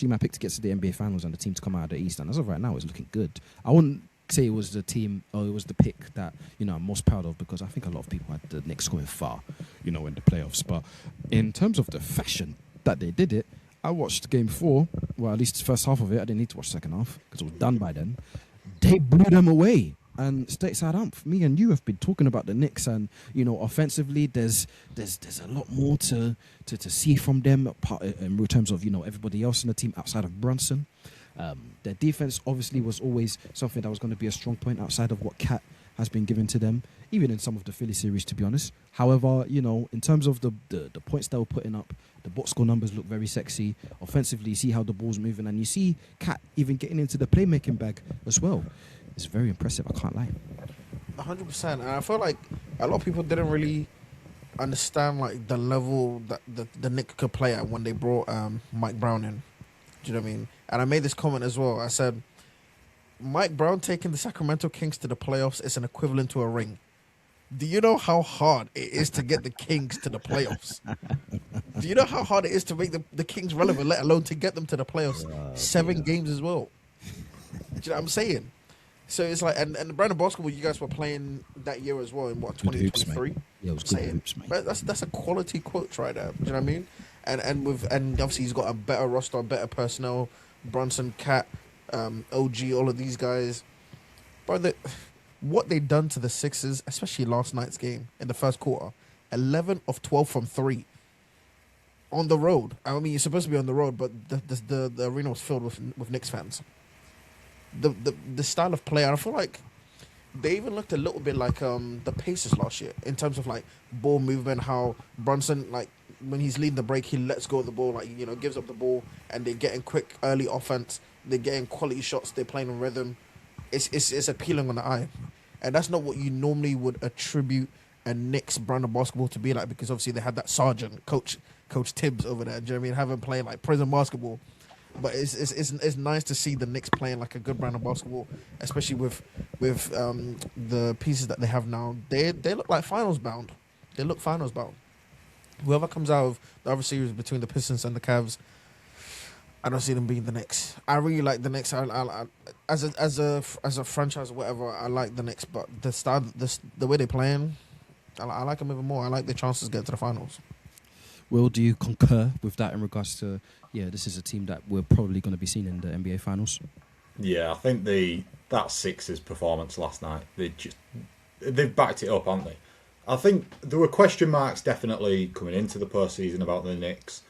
Speaker 1: my pick to get to the NBA Finals and the team to come out of the East. And as of right now, it's looking good. I wouldn't say it was the team or it was the pick that I'm most proud of, because I think a lot of people had the Knicks going far, in the playoffs. But in terms of the fashion that they did it, I watched Game 4. Well, at least the first half of it. I didn't need to watch the second half because it was done by then. They blew them away. And Stateside Amp, me and you have been talking about the Knicks, and offensively, there's a lot more to see from them in terms of everybody else in the team outside of Brunson. Their defense obviously was always something that was going to be a strong point outside of what Cat has been given to them, even in some of the Philly series, to be honest. However, in terms of the points they were putting up, the box score numbers look very sexy. Offensively, you see how the ball's moving, and you see Cat even getting into the playmaking bag as well. It's very impressive, I can't lie.
Speaker 2: 100%. And I feel like a lot of people didn't really understand like the level that the Knicks could play at when they brought Mike Brown in. Do you know what I mean? And I made this comment as well. I said, Mike Brown taking the Sacramento Kings to the playoffs is an equivalent to a ring. Do you know how hard it is to get the Kings to the playoffs? Do you know how hard it is to make the Kings relevant, let alone to get them to the playoffs? 7 games as well. Do you know what I'm saying? So it's like, and the brand of basketball you guys were playing that year as well in 2023?
Speaker 1: Yeah, it was good hoops, mate.
Speaker 2: But that's a quality quote right there. Do you know what I mean? And obviously he's got a better roster, better personnel. Brunson, Cat, OG, all of these guys. But what they done to the Sixers, especially last night's game in the first quarter, 11 of 12 from 3 on the road. I mean, you're supposed to be on the road, but the arena was filled with Knicks fans. The style of play, and I feel like they even looked a little bit like the Pacers last year in terms of like ball movement. How Brunson, like when he's leading the break, he lets go of the ball, like gives up the ball, and they're getting quick early offense. They're getting quality shots. They're playing in rhythm. It's appealing on the eye, and that's not what you normally would attribute a Knicks brand of basketball to be like, because obviously they had that sergeant coach Tibbs over there. Do you know what I mean? Having played like prison basketball. But it's nice to see the Knicks playing like a good brand of basketball, especially with the pieces that they have now. They look like finals bound. They look finals bound. Whoever comes out of the other series between the Pistons and the Cavs, I don't see them being the Knicks. I really like the Knicks. I as a franchise or whatever, I like the Knicks. But the way they're playing, I like them even more. I like their chances to get to the finals.
Speaker 1: Will, do you concur with that in regards to, this is a team that we're probably going to be seeing in the NBA Finals?
Speaker 3: Yeah, I think that Sixers performance last night, they've backed it up, haven't they? I think there were question marks definitely coming into the postseason about the Knicks.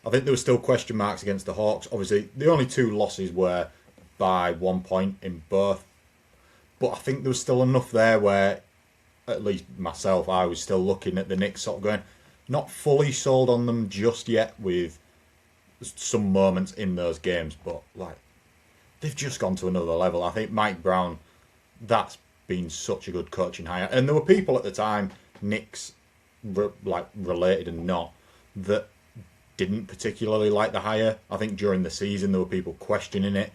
Speaker 3: I think there were still question marks against the Hawks. Obviously, the only 2 losses were by 1 point in both. But I think there was still enough there where, at least myself, I was still looking at the Knicks sort of going, not fully sold on them just yet with some moments in those games, but like they've just gone to another level. I think Mike Brown, that's been such a good coaching hire. And there were people at the time, Knicks related and not, that didn't particularly like the hire. I think during the season there were people questioning it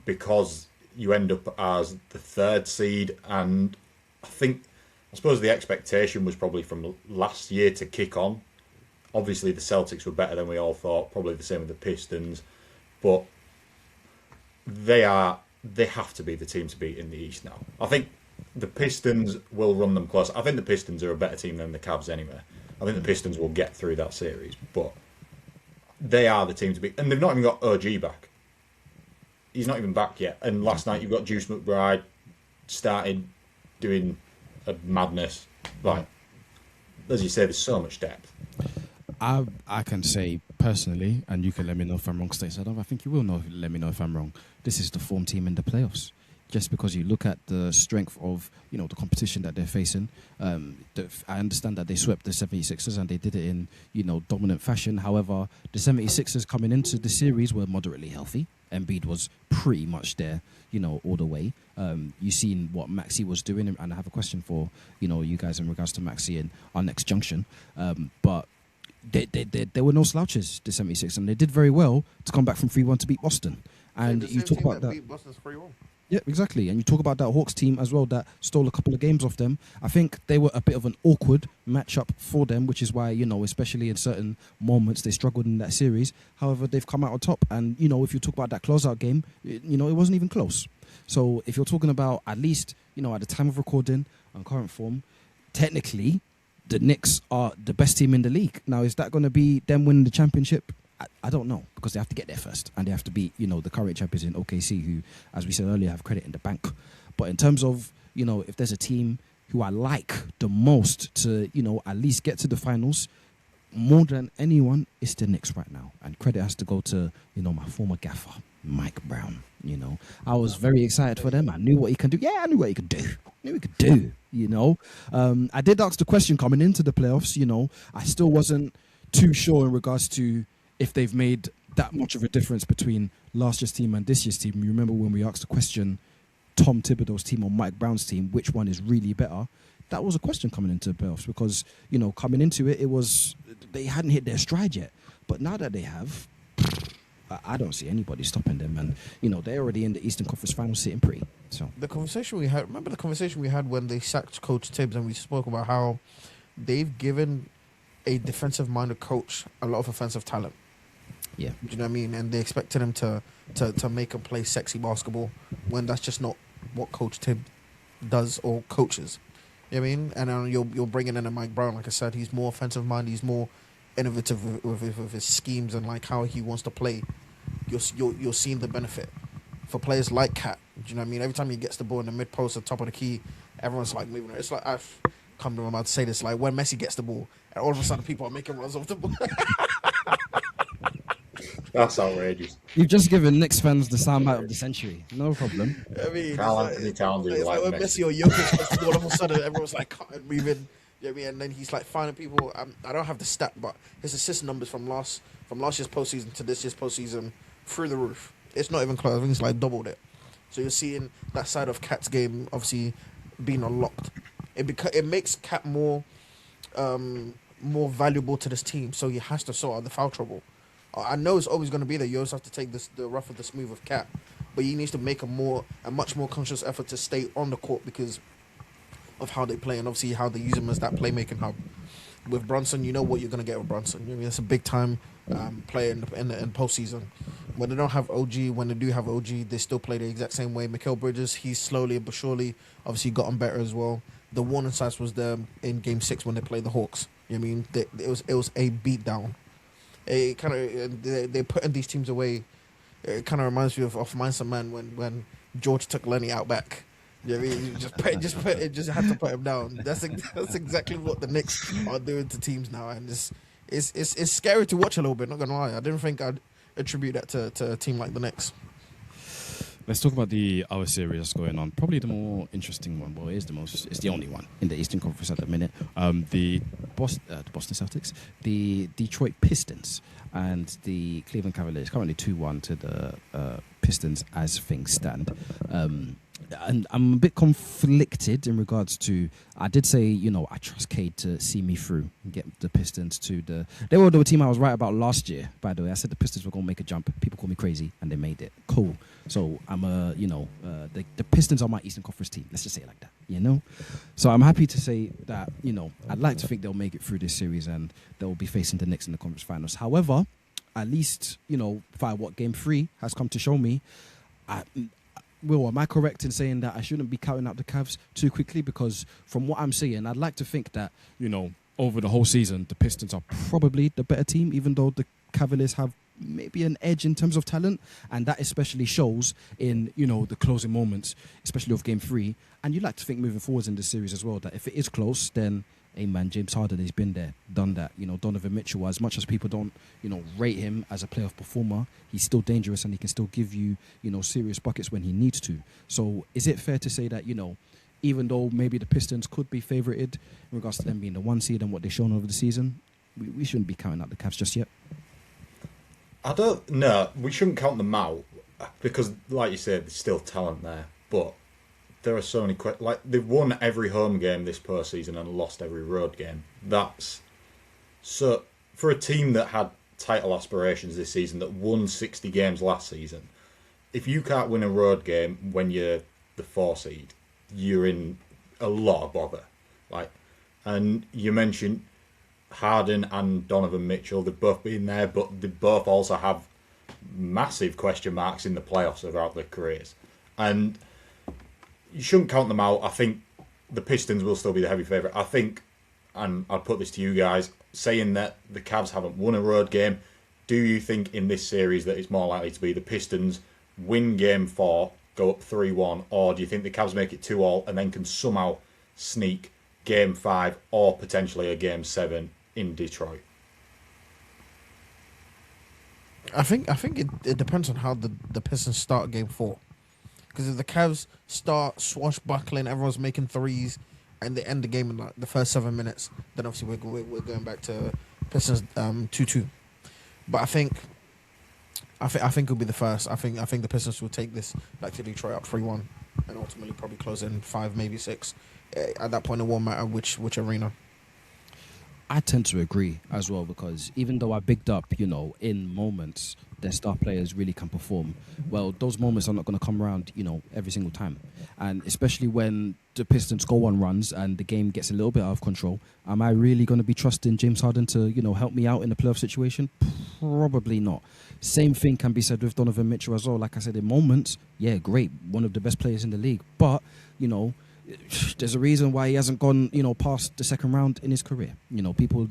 Speaker 3: because you end up as the 3rd seed, and I suppose the expectation was probably from last year to kick on. Obviously, the Celtics were better than we all thought. Probably the same with the Pistons, but they have to be the team to beat in the East now. I think the Pistons will run them close. I think the Pistons are a better team than the Cavs anyway. I think the Pistons will get through that series, but they are the team to beat. And they've not even got OG back. He's not even back yet. And last night you've got Juice McBride started doing a madness. Like, as you say, there's so much depth.
Speaker 1: I can say personally, and you can let me know if I'm wrong, Stateside. I think you will let me know if I'm wrong. This is the form team in the playoffs. just because you look at the strength of, the competition that they're facing. I understand that they swept the 76ers and they did it in, dominant fashion. However, the 76ers coming into the series were moderately healthy. Embiid was pretty much there, all the way. You seen what Maxey was doing, and I have a question for, you guys in regards to Maxey in our next junction. But there were no slouches, the 76ers, and they did very well to come back from 3-1 to beat Boston. And you talk about that.
Speaker 2: Beat Boston's 3-1.
Speaker 1: Yeah, exactly. And you talk about that Hawks team as well that stole a couple of games off them. I think they were a bit of an awkward matchup for them, which is why, especially in certain moments, they struggled in that series. However, they've come out on top. And, if you talk about that closeout game, it wasn't even close. So if you're talking about at least, at the time of recording, on current form, technically, the Knicks are the best team in the league. Now, is that going to be them winning the championship? I don't know, because they have to get there first and they have to beat, the current champions in OKC, who, as we said earlier, have credit in the bank. But in terms of, if there's a team who I like the most to, at least get to the finals, more than anyone, it's the Knicks right now. And credit has to go to, my former gaffer, Mike Brown. I was very excited for them. I knew what he can do. Yeah, I knew what he could do. I did ask the question coming into the playoffs, I still wasn't too sure in regards to if they've made that much of a difference between last year's team and this year's team. You remember when we asked the question, Tom Thibodeau's team or Mike Brown's team, which one is really better? That was a question coming into the playoffs because, coming into it, they hadn't hit their stride yet. But now that they have, I don't see anybody stopping them. And, they're already in the Eastern Conference Finals sitting pretty. So
Speaker 2: the conversation we had when they sacked Coach Tibbs and we spoke about how they've given a defensive-minded coach a lot of offensive talent.
Speaker 1: Yeah.
Speaker 2: Do you know what I mean? And they expected him to make him play sexy basketball when that's just not what Coach Tibbs does or coaches. You know what I mean? And then you're bringing in a Mike Brown. Like I said, he's more offensive-minded. He's more innovative with his schemes and like how he wants to play. You're seeing the benefit. For players like Cat, do you know what I mean? Every time he gets the ball in the mid-post, at the top of the key, everyone's like moving. It's like, I've come to remember to say this, like when Messi gets the ball, and all of a sudden people are making runs off the ball.
Speaker 3: That's outrageous.
Speaker 1: You've just given Knicks fans the soundbite of the century. No problem.
Speaker 2: I mean,
Speaker 3: It's
Speaker 2: like when Messi or Jokic gets the ball, all of a sudden everyone's like moving. You know what I mean? And then he's like finding people. I don't have the stat, but his assist numbers from last year's postseason to this year's postseason through the roof. It's not even close. I think it's like doubled it. So you're seeing that side of Cat's game obviously being unlocked. It makes Cat more valuable to this team. So he has to sort out the foul trouble. I know it's always going to be there. You always have to take the rough with the smooth of Cat, but he needs to make a much more conscious effort to stay on the court because of how they play and obviously how they use him as that playmaking hub. With Brunson, you know what you're going to get with Brunson. You know what I mean, it's a big time player in postseason. When they don't have OG, when they do have OG, they still play the exact same way. Mikal Bridges, he's slowly but surely obviously gotten better as well. The warning signs was there in Game 6 when they played the Hawks. You know what I mean, it was a beatdown. It kind of they putting these teams away. It kind of reminds me of Mindset Man when George took Lenny out back. You know what I mean? You just had to put him down. That's exactly what the Knicks are doing to teams now, and it's scary to watch a little bit. Not gonna lie, I didn't think I'd attribute that to a team like the Knicks.
Speaker 1: Let's talk about the other series that's going on. Probably the more interesting one. Well, it's the only one in the Eastern Conference at the minute. The Boston Celtics, the Detroit Pistons, and the Cleveland Cavaliers. Currently 2-1 to the Pistons as things stand. And I'm a bit conflicted in regards to, I did say, I trust Cade to see me through and get the Pistons to they were the team I was right about last year, by the way. I said the Pistons were going to make a jump. People call me crazy, and they made it. Cool. So I'm the Pistons are my Eastern Conference team. Let's just say it like that, So I'm happy to say that, I'd like to think they'll make it through this series and they'll be facing the Knicks in the conference finals. However, at least, via what Game 3 has come to show me, Will, am I correct in saying that I shouldn't be counting out the Cavs too quickly? Because from what I'm seeing, I'd like to think that, over the whole season, the Pistons are probably the better team, even though the Cavaliers have maybe an edge in terms of talent. And that especially shows in, the closing moments, especially of Game 3. And you'd like to think moving forwards in this series as well, that if it is close, then hey man, James Harden has been there, done that. Donovan Mitchell, as much as people don't, rate him as a playoff performer, he's still dangerous and he can still give you, serious buckets when he needs to. So is it fair to say that, even though maybe the Pistons could be favorited in regards to them being the 1 seed and what they've shown over the season, we shouldn't be counting out the Cavs just yet?
Speaker 3: I don't know. We shouldn't count them out because, like you said, there's still talent there. But there are so many questions. Like, they've won every home game this postseason and lost every road game. That's so for a team that had title aspirations this season, that won 60 games last season. If you can't win a road game when you're the 4 seed, you're in a lot of bother. And you mentioned Harden and Donovan Mitchell, they've both been there, but they both also have massive question marks in the playoffs throughout their careers. And you shouldn't count them out. I think the Pistons will still be the heavy favourite. I think, and I'll put this to you guys, saying that the Cavs haven't won a road game, do you think in this series that it's more likely to be the Pistons win game 4, go up 3-1, or do you think the Cavs make it 2-2 and then can somehow sneak game 5 or potentially a game 7 in Detroit?
Speaker 2: I think it depends on how the Pistons start game 4. Because if the Cavs start swashbuckling, everyone's making threes, and they end the game in like the first 7 minutes, then obviously we're going back to Pistons 2-2. But I think it'll be the first. I think the Pistons will take this back to Detroit up 3-1, and ultimately probably close in 5, maybe 6. At that point, it won't matter which arena.
Speaker 1: I tend to agree as well, because even though I bigged up, in moments their star players really can perform, well, those moments are not going to come around, every single time. And especially when the Pistons go on runs and the game gets a little bit out of control, am I really going to be trusting James Harden to, help me out in a playoff situation? Probably not. Same thing can be said with Donovan Mitchell as well. Like I said, in moments, yeah, great, one of the best players in the league. But, there's a reason why he hasn't gone, past the second round in his career. People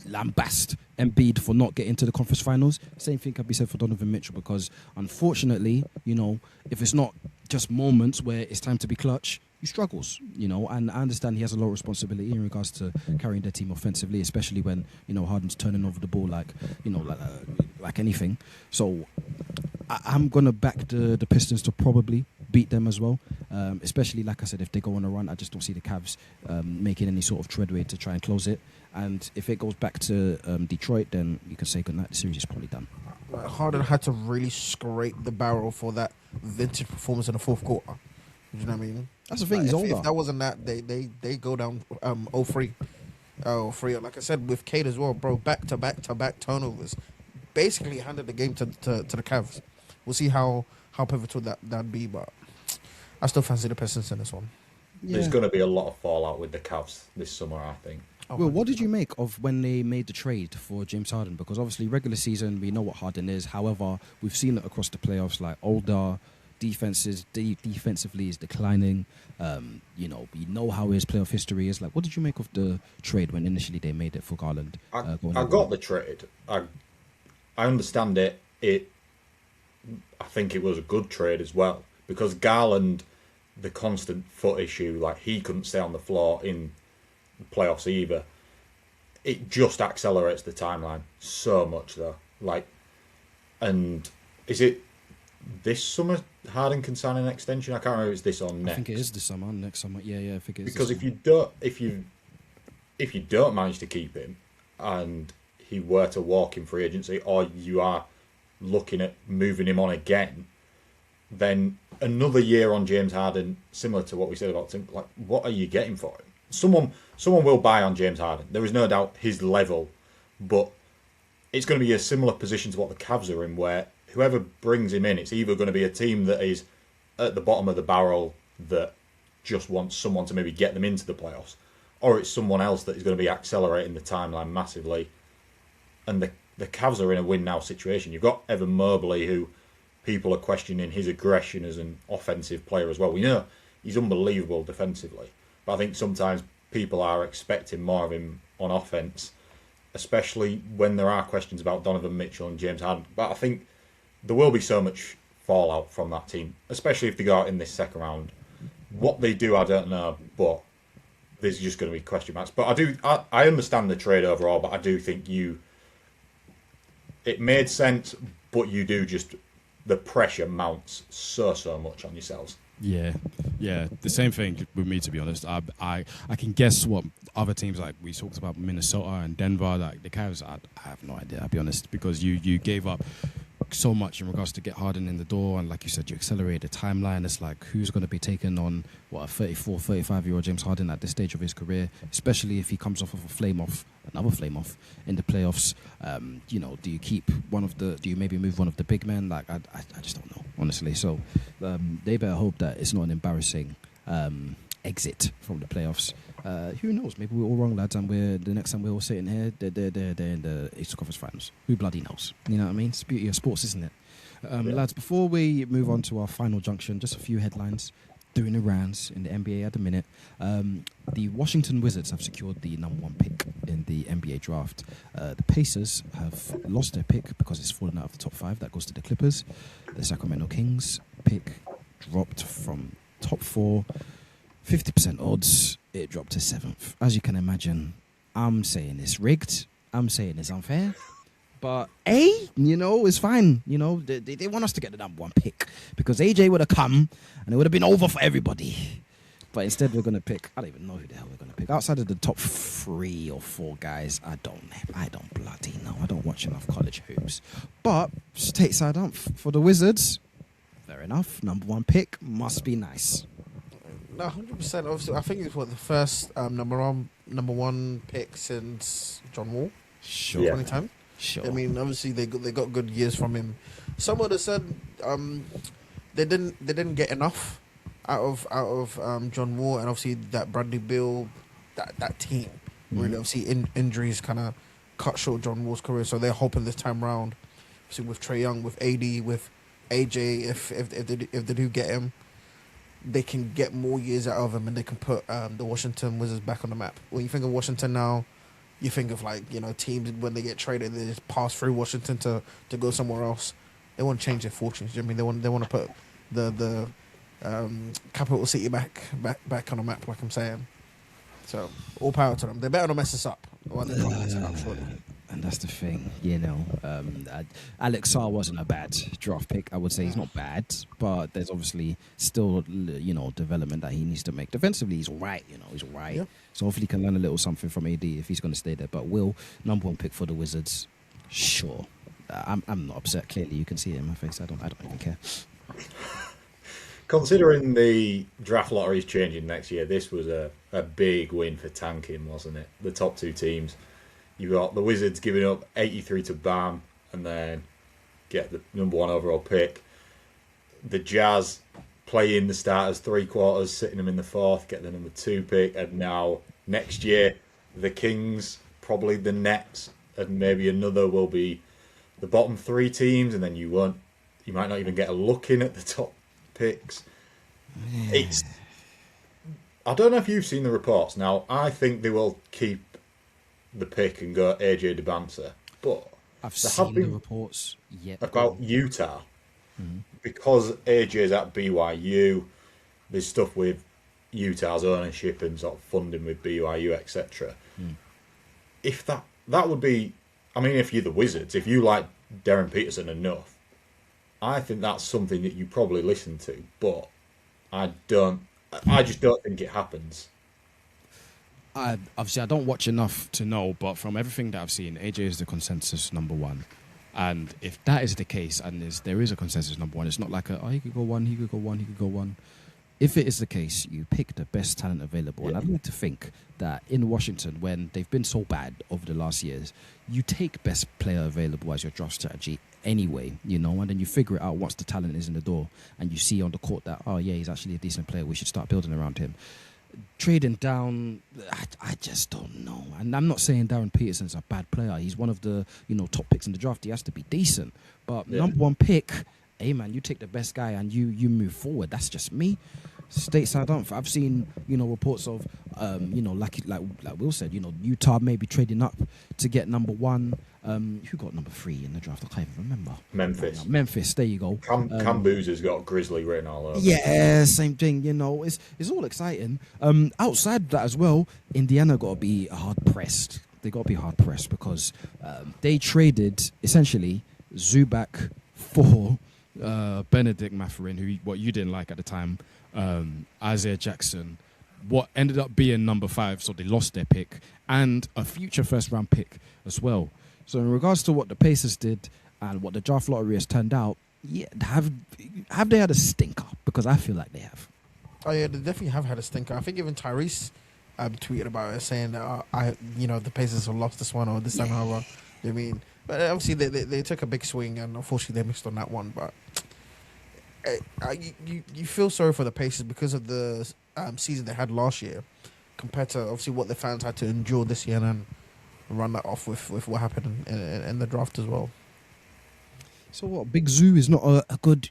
Speaker 1: lambast Embiid for not getting to the conference finals. Same thing can be said for Donovan Mitchell, because unfortunately, if it's not just moments where it's time to be clutch, he struggles, and I understand he has a lot of responsibility in regards to carrying their team offensively, especially when, Harden's turning over the ball like anything. So I'm going to back the Pistons to probably beat them as well, especially, like I said, if they go on a run. I just don't see the Cavs making any sort of treadway to try and close it. And if it goes back to Detroit, then you can say goodnight. The series is probably done.
Speaker 2: Harden had to really scrape the barrel for that vintage performance in the fourth quarter. You know what I mean?
Speaker 1: That's the thing. He's older.
Speaker 2: If that wasn't that, they go down 0-3. 0-3. Like I said, with Cade as well, bro, back-to-back turnovers. Basically handed the game to the Cavs. We'll see how pivotal that'd be, but I still fancy the Pistons in this one.
Speaker 1: Yeah.
Speaker 3: There's going to be a lot of fallout with the Cavs this summer, I think.
Speaker 1: Well, what did you make of when they made the trade for James Harden? Because obviously, regular season, we know what Harden is. However, we've seen it across the playoffs, like older defensively is declining. We know how his playoff history is. Like, what did you make of the trade when initially they made it for Garland?
Speaker 3: I got the trade. I understand it. I think it was a good trade as well, because Garland, the constant foot issue, like he couldn't stay on the floor in the playoffs either. It just accelerates the timeline so much though. And is it this summer Harden can sign an extension? I can't remember if it's this or next.
Speaker 1: I think it is this summer, next summer. Yeah, I think it is.
Speaker 3: Because if you don't manage to keep him and he were to walk in free agency, or you are looking at moving him on again, then another year on James Harden, similar to what we said about Tim, like, what are you getting for him? Someone will buy on James Harden. There is no doubt his level, but it's going to be a similar position to what the Cavs are in, where whoever brings him in, it's either going to be a team that is at the bottom of the barrel that just wants someone to maybe get them into the playoffs, or it's someone else that is going to be accelerating the timeline massively. And the Cavs are in a win-now situation. You've got Evan Mobley, who people are questioning his aggression as an offensive player as well. We know he's unbelievable defensively, but I think sometimes people are expecting more of him on offense, especially when there are questions about Donovan Mitchell and James Harden. But I think there will be so much fallout from that team, especially if they go out in this second round. What they do, I don't know, but there's just going to be question marks. But I understand the trade overall, but I do think it made sense, but you do just, the pressure mounts so much on yourselves.
Speaker 1: Yeah, the same thing with me, to be honest. I can guess what other teams, like we talked about Minnesota and Denver, like the Cavs, I have no idea, I'll be honest, because you gave up so much in regards to get Harden in the door, and like you said, you accelerated the timeline. It's like, who's going to be taking on a 34, 35-year-old James Harden at this stage of his career, especially if he comes off of another flame off in the playoffs. Do you keep do you maybe move one of the big men? Like, I just don't know, honestly. So they better hope that it's not an embarrassing exit from the playoffs. Who knows? Maybe we're all wrong, lads, and the next time we're all sitting here, they're in the Eastern Conference Finals. Who bloody knows? You know what I mean? It's the beauty of sports, isn't it? Lads, before we move on to our final junction, just a few headlines doing the rounds in the NBA at the minute. The Washington Wizards have secured the number 1 pick in the NBA draft. The Pacers have lost their pick because it's fallen out of the top 5. That goes to the Clippers. The Sacramento Kings pick dropped from top 4. 50% odds, it dropped to 7th. As you can imagine, I'm saying it's rigged. I'm saying it's unfair. But it's fine. They want us to get the number 1 pick because AJ would have come and it would have been over for everybody. But instead, we're going to pick, I don't even know who the hell we're going to pick. Outside of the top 3 or 4 guys, I don't bloody know. I don't watch enough college hoops. But stateside up for the Wizards, fair enough. Number 1 pick must be nice.
Speaker 2: No, 100%. Obviously, I think it's the first number one pick since John Wall.
Speaker 1: Sure.
Speaker 2: 2010.
Speaker 1: Sure.
Speaker 2: I mean, obviously they got good years from him. Some would have said they didn't get enough out of John Wall, and obviously that Bradley Beal, that team. Really, obviously injuries kind of cut short John Wall's career. So they're hoping this time round, obviously with Trae Young, with AD, with AJ, if they do get him, they can get more years out of him, and they can put the Washington Wizards back on the map. When you think of Washington now, you think of teams when they get traded, they just pass through Washington to go somewhere else. They want to change their fortunes. You know what I mean, they want to put the capital city back on the map, like I'm saying. So all power to them. They better not mess us up. Well, they can't mess it up, surely.
Speaker 1: And that's the thing, Alex Sarr wasn't a bad draft pick. I would say he's not bad, but there's obviously still, development that he needs to make. Defensively, he's all right, he's all right. Yeah. So hopefully he can learn a little something from AD if he's going to stay there. But Will, number 1 pick for the Wizards, sure. I'm not upset. Clearly, you can see it in my face. I don't even care.
Speaker 3: Considering the draft lottery is changing next year, this was a big win for tanking, wasn't it? The top 2 teams. You got the Wizards giving up 83 to Bam and then get the number 1 overall pick. The Jazz playing the starters 3 quarters, sitting them in the 4th, get the number 2 pick. And now next year, the Kings, probably the Nets, and maybe another will be the bottom 3 teams. And then you might not even get a look in at the top picks. I don't know if you've seen the reports. Now, I think they will keep the pick and go AJ DeBancer, but
Speaker 1: I've seen the reports
Speaker 3: about Utah because AJ's at BYU. There's stuff with Utah's ownership and sort of funding with BYU, etc. If that would be, if you're the Wizards, if you like Darren Peterson enough, I think that's something that you probably listen to. But I just don't think it happens.
Speaker 1: Obviously, I don't watch enough to know, but from everything that I've seen, AJ is the consensus number 1. And if that is the case, and there is a consensus number 1, it's not like he could go 1, he could go 1, he could go 1. If it is the case, you pick the best talent available. Yeah. And I'd like to think that in Washington, when they've been so bad over the last years, you take best player available as your draft strategy anyway, and then you figure it out once the talent is in the door, and you see on the court that, he's actually a decent player, we should start building around him. Trading down, I just don't know. And I'm not saying Darren Peterson's a bad player. He's one of the top picks in the draft. He has to be decent. But number 1 pick, hey man, you take the best guy and you move forward. That's just me. Stateside up. I've seen reports of like Will said, Utah maybe trading up to get number 1. Who got number 3 in the draft? I can't even remember.
Speaker 3: Memphis.
Speaker 1: Memphis. There you go.
Speaker 3: Cam Boozer's got Grizzly written all over.
Speaker 1: Yeah, same thing. You know, it's all exciting. Outside of that as well, Indiana got to be hard pressed. They got to be hard pressed because they traded essentially Zubac for Benedict Mathurin, what you didn't like at the time, Isaiah Jackson, what ended up being number 5, so they lost their pick, and a future first-round pick as well. So in regards to what the Pacers did and what the draft lottery has turned out, yeah, have they had a stinker? Because I feel like they have.
Speaker 2: Oh yeah, they definitely have had a stinker. I think even Tyrese tweeted about it, saying that the Pacers have lost this one or this time however. I mean, but obviously they took a big swing and unfortunately they missed on that one. But you feel sorry for the Pacers because of the season they had last year, compared to obviously what the fans had to endure this year, and then run that off with what happened in the draft as well.
Speaker 1: So what? Big Zoo is not a good,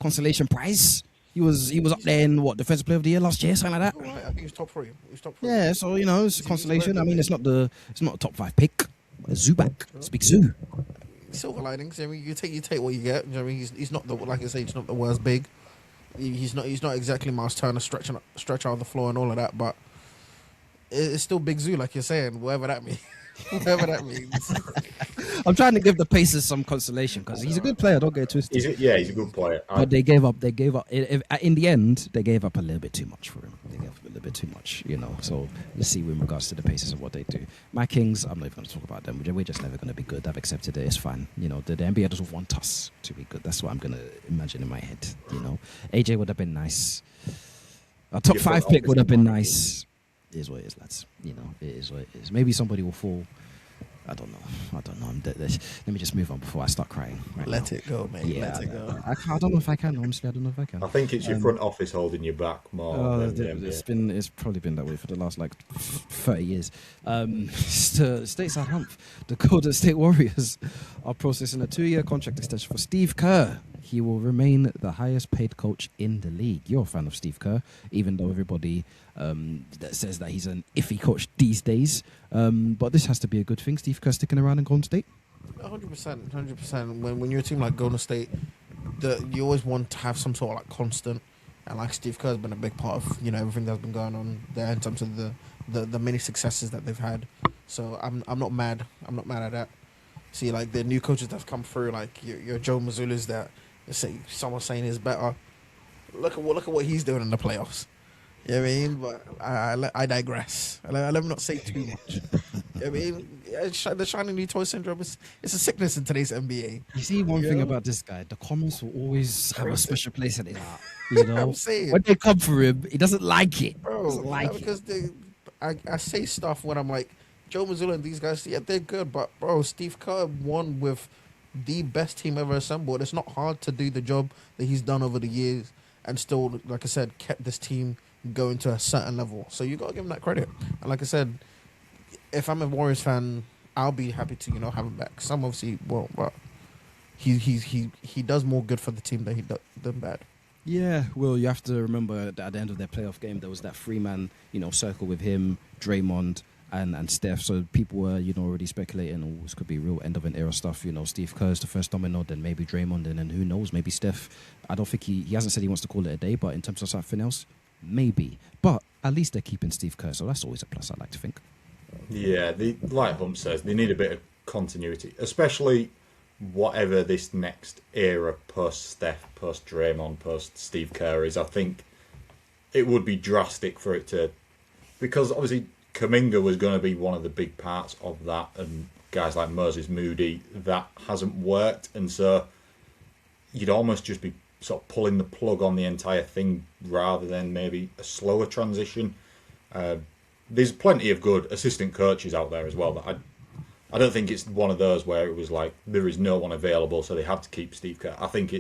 Speaker 1: consolation prize. He was up there in Defensive Player of the Year last year, something like that.
Speaker 2: Right, I think he was top 3.
Speaker 1: Yeah, so it's a consolation. I mean, it's not a top 5 pick. It's Zubac. It's Big Zoo.
Speaker 2: Silver linings. I mean, you take what you get. I mean, he's not like I say, he's not the worst big. He's not exactly Miles Turner stretch out the floor and all of that, but it's still Big Zoo, like you're saying, whatever that means. Whatever that means.
Speaker 1: I'm trying to give the Pacers some consolation because he's a good player. Don't get it twisted.
Speaker 3: He's a good player.
Speaker 1: But they gave up. In the end, they gave up a little bit too much for him. They gave up a little bit too much, So let's see in regards to the Pacers and what they do. My Kings, I'm not even going to talk about them. We're just never going to be good. I've accepted it. It's fine. The NBA doesn't want us to be good. That's what I'm going to imagine in my head. AJ would have been nice. A top 5 pick would have been nice. It is what it is, lads. It is what it is. Maybe somebody will fall. I don't know. Let me just move on before I start crying.
Speaker 2: Let it go, mate.
Speaker 1: Yeah,
Speaker 2: Let it go.
Speaker 1: I don't know if I can. Honestly, I don't know if I can.
Speaker 3: I think it's your front office holding you back more.
Speaker 1: It's probably been that way for the last 30 years. Stateside Hump, the Golden State Warriors are processing a 2-year contract extension for Steve Kerr. He will remain the highest paid coach in the league. You're a fan of Steve Kerr, even though everybody that says that he's an iffy coach these days. But this has to be a good thing. Steve Kerr sticking around in Golden State?
Speaker 2: 100%. When you're a team like Golden State, you always want to have some sort of constant. And Steve Kerr's been a big part of everything that's been going on there in terms of the many successes that they've had. So I'm not mad. I'm not mad at that. See, the new coaches that have come through, your Joe Mazzulla's that someone saying is better. Look at what he's doing in the playoffs. You know what I mean? But I digress. Let me not say too much. You know what I mean? The shiny new toy syndrome it's a sickness in today's NBA.
Speaker 1: You see one thing about this guy, the comments will always have a special place in his heart.
Speaker 2: I'm saying,
Speaker 1: when they come for him, he doesn't like it.
Speaker 2: Because I say stuff when I'm like, Joe Mazzulla and these guys, yeah, they're good, but bro, Steve Kerr won with the best team ever assembled. It's not hard to do the job that he's done over the years and still, like I said, kept this team going to a certain level. So you got to give him that credit. And like I said, if I'm a Warriors fan, I'll be happy to have him back. Some obviously won't, but he does more good for the team than bad.
Speaker 1: Yeah, well, you have to remember that at the end of their playoff game, there was that 3-man, circle with him, Draymond, and Steph. So people were, already speculating, oh, this could be real end of an era stuff. Steve Kerr's the first domino, then maybe Draymond, and then who knows, maybe Steph. I don't think he hasn't said he wants to call it a day, but in terms of something else, maybe. But at least they're keeping Steve Kerr, so that's always a plus, I like to think.
Speaker 3: Yeah, like Hump says, they need a bit of continuity, especially whatever this next era post Steph, post Draymond, post Steve Kerr is. I think it would be drastic for it to, because obviously Kuminga was going to be one of the big parts of that, and guys like Moses Moody, that hasn't worked, and so you'd almost just be sort of pulling the plug on the entire thing rather than maybe a slower transition. There's plenty of good assistant coaches out there as well. That I don't think it's one of those where it was like there is no one available, so they had to keep Steve Kerr. I think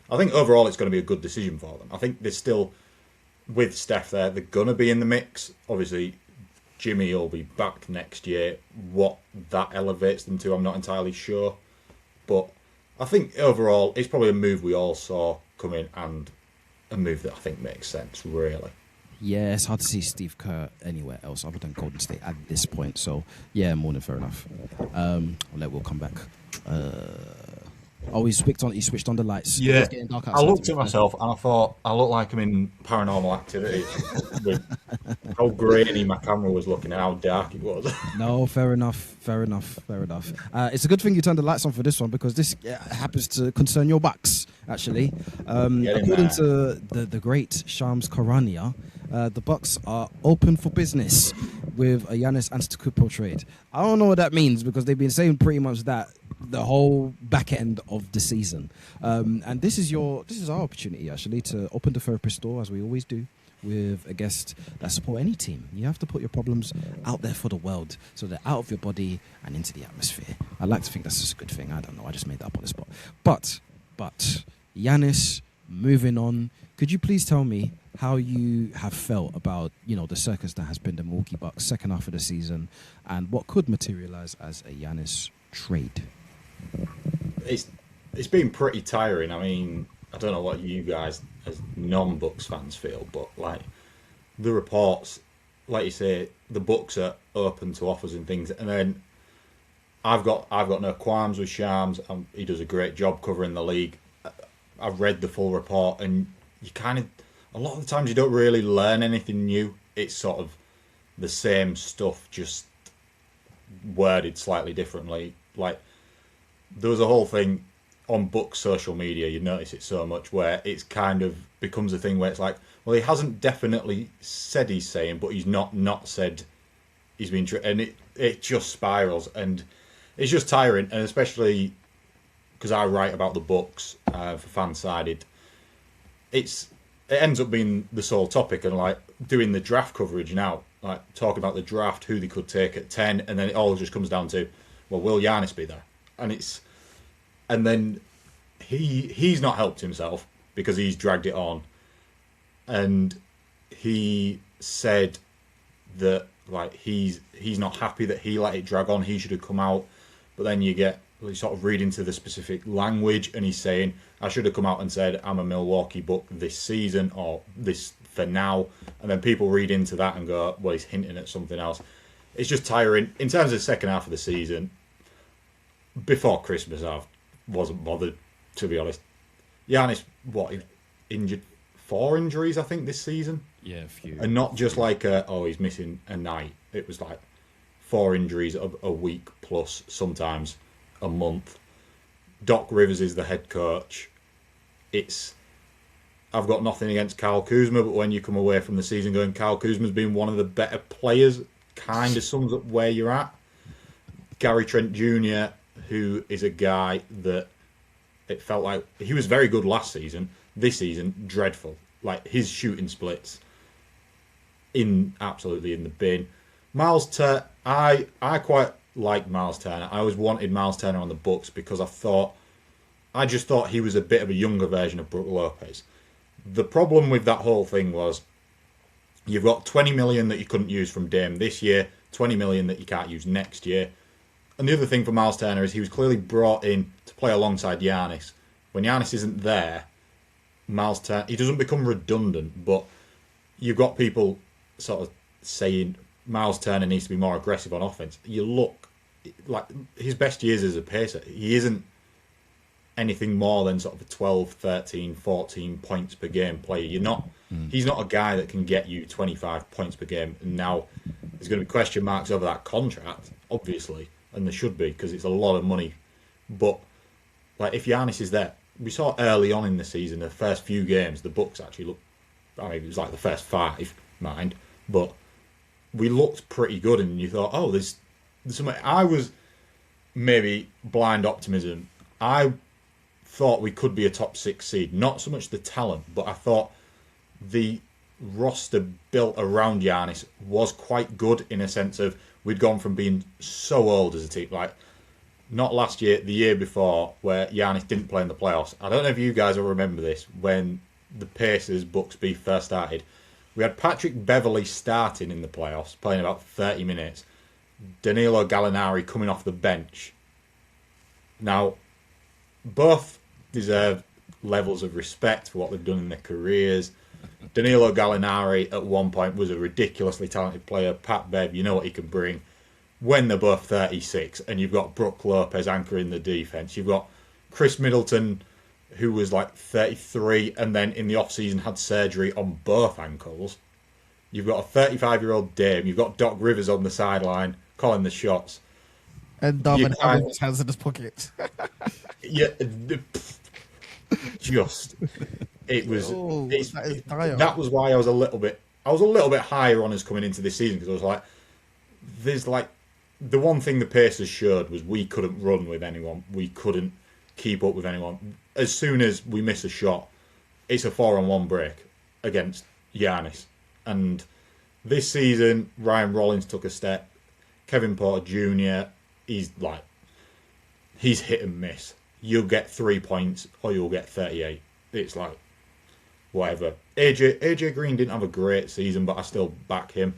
Speaker 3: overall it's going to be a good decision for them. I think they're still, with Steph there, they're going to be in the mix. Obviously, Jimmy will be back next year. What that elevates them to, I'm not entirely sure. But I think overall it's probably a move we all saw coming and a move that I think makes sense, really.
Speaker 1: Yeah, it's hard to see Steve Kerr anywhere else other than Golden State at this point. So, yeah, more than fair enough. I'll let Will come back. He switched on the lights. It
Speaker 3: Yeah,
Speaker 1: is getting dark
Speaker 3: I
Speaker 1: outside,
Speaker 3: looked
Speaker 1: to
Speaker 3: at
Speaker 1: be fair.
Speaker 3: myself and I thought I looked like I'm in Paranormal Activity with how grainy my camera was looking and how dark it was.
Speaker 1: No, fair enough. It's a good thing you turned the lights on for this one because this happens to concern your Bucks, actually. According to the great Shams Charania, the Bucks are open for business with a Giannis Antetokounmpo trade. I don't know what that means because they've been saying pretty much that the whole back end of the season. And this is our opportunity, actually, to open the therapist door, as we always do, with a guest that support any team. You have to put your problems out there for the world so they're out of your body and into the atmosphere. I like to think that's just a good thing. I don't know. I just made that up on the spot. But Giannis, moving on, could you please tell me how you have felt about, the circus that has been the Milwaukee Bucks second half of the season and what could materialize as a Giannis trade?
Speaker 3: It's been pretty tiring. I mean, I don't know what you guys as non-Bucks fans feel, but like the reports, like you say, the Bucks are open to offers and things, and then I've got no qualms with Shams. He does a great job covering the league. I've read the full report, and you kind of a lot of the times you don't really learn anything new. It's sort of the same stuff, just worded slightly differently. Like there was a whole thing on Bucks social media, you notice it so much, where it's kind of becomes a thing where it's like, well, he hasn't definitely said he's saying, but he's not said he's been and it just spirals, and it's just tiring, and especially because I write about the Bucks for Fansided, it ends up being the sole topic, and like doing the draft coverage now, like talking about the draft, who they could take at 10, and then it all just comes down to, well, will Giannis be there? And then he's not helped himself because he's dragged it on, and he said that like he's not happy that he let it drag on. He should have come out, but then you sort of read into the specific language, and he's saying, I should have come out and said I'm a Milwaukee Buck this season or this for now, and then people read into that and go, well, he's hinting at something else. It's just tiring. In terms of the second half of the season, before Christmas, I wasn't bothered, to be honest. Giannis, he injured 4 injuries, I think, this season.
Speaker 1: Yeah, a few.
Speaker 3: And not just like, he's missing a night. It was like 4 injuries a week plus, sometimes a month. Doc Rivers is the head coach. I've got nothing against Kyle Kuzma, but when you come away from the season going, Kyle Kuzma's been one of the better players, kind of sums up where you're at. Gary Trent Jr., who is a guy that it felt like he was very good last season. This season, dreadful. Like his shooting splits, absolutely in the bin. Miles Turner, I quite like Miles Turner. I always wanted Miles Turner on the Bucks because I just thought he was a bit of a younger version of Brook Lopez. The problem with that whole thing was you've got 20 million that you couldn't use from Dame this year, 20 million that you can't use next year. And the other thing for Miles Turner is he was clearly brought in to play alongside Giannis. When Giannis isn't there, Miles Turner, he doesn't become redundant, but you've got people sort of saying Miles Turner needs to be more aggressive on offense. You look like his best years as a pacer, he isn't anything more than sort of a 12, 13, 14 points per game player. He's not a guy that can get you 25 points per game. And now there's going to be question marks over that contract, obviously, and there should be because it's a lot of money. But like if Giannis is there, we saw early on in the season, the first few games, the Bucks actually looked. I mean, it was like the first 5, mind, but we looked pretty good, and you thought, oh, there's something. I was maybe blind optimism. I thought we could be a top 6 seed, not so much the talent, but I thought the roster built around Giannis was quite good in a sense of we'd gone from being so old as a team, like not last year, the year before, where Giannis didn't play in the playoffs. I don't know if you guys will remember this, when the Pacers Bucks beef first started. We had Patrick Beverley starting in the playoffs, playing about 30 minutes. Danilo Gallinari coming off the bench. Now, both deserve levels of respect for what they've done in their careers. Danilo Gallinari at one point was a ridiculously talented player. Pat Bev, you know what he can bring. When they're both 36, and you've got Brook Lopez anchoring the defense, you've got Chris Middleton, who was like 33, and then in the off-season had surgery on both ankles. You've got a 35-year-old Dame. You've got Doc Rivers on the sideline calling the shots.
Speaker 2: And Darvin having his hands in his pockets.
Speaker 3: Yeah, just it was. That was why I was a little bit higher on us coming into this season, because I was like, there's like the one thing the Pacers showed was we couldn't run with anyone. We couldn't keep up with anyone. As soon as we miss a shot, it's a 4-on-1 break against Giannis. And this season, Ryan Rollins took a step. Kevin Porter Jr., he's hit and miss. You'll get 3 points or you'll get 38. It's like, whatever. AJ Green didn't have a great season, but I still back him.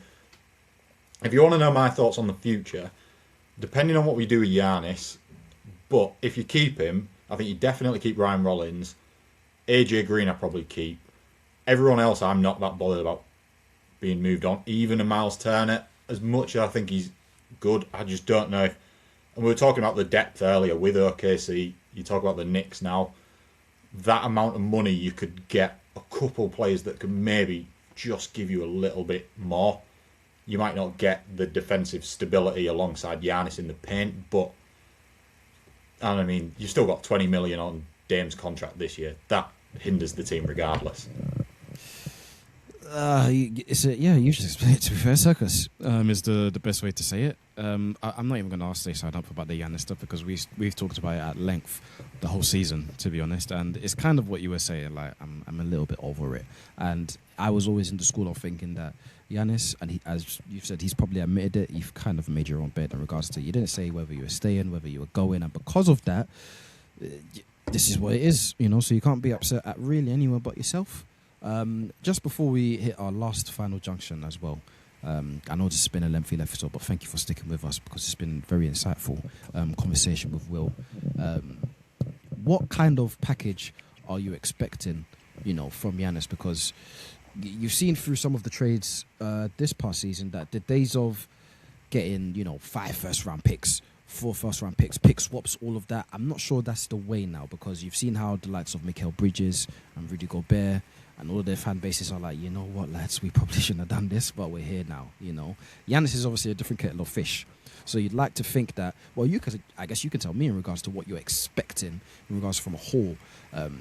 Speaker 3: If you want to know my thoughts on the future, depending on what we do with Giannis, but if you keep him, I think you definitely keep Ryan Rollins. AJ Green I probably keep. Everyone else I'm not that bothered about being moved on. Even a Miles Turner, as much as I think he's good, I just don't know if... And we were talking about the depth earlier with OKC. You talk about the Knicks now. That amount of money, you could get a couple players that could maybe just give you a little bit more. You might not get the defensive stability alongside Giannis in the paint, but... And I mean, you've still got 20 million on Dame's contract this year. That hinders the team regardless.
Speaker 1: You just explain it, to be fair. Circus is the best way to say it. I'm not even going to ask Stateside up about the Giannis stuff, because we've talked about it at length the whole season, to be honest. And it's kind of what you were saying. Like, I'm a little bit over it. And I was always in the school of thinking that Giannis, and he, as you've said, he's probably admitted it. You've kind of made your own bet in regards to, you didn't say whether you were staying, whether you were going, and because of that, this is what it is, So you can't be upset at really anyone but yourself. Just before we hit our last final junction as well, I know this has been a lengthy episode, but thank you for sticking with us, because it's been very insightful conversation with Will. What kind of package are you expecting, from Giannis? Because you've seen through some of the trades this past season that the days of getting, 5 first-round picks, 4 first-round picks, pick swaps, all of that, I'm not sure that's the way now, because you've seen how the likes of Mikal Bridges and Rudy Gobert and all of their fan bases are like, you know what, lads, we probably shouldn't have done this, but we're here now, Giannis is obviously a different kettle of fish. So you'd like to think that, well, I guess you can tell me in regards to what you're expecting in regards from a whole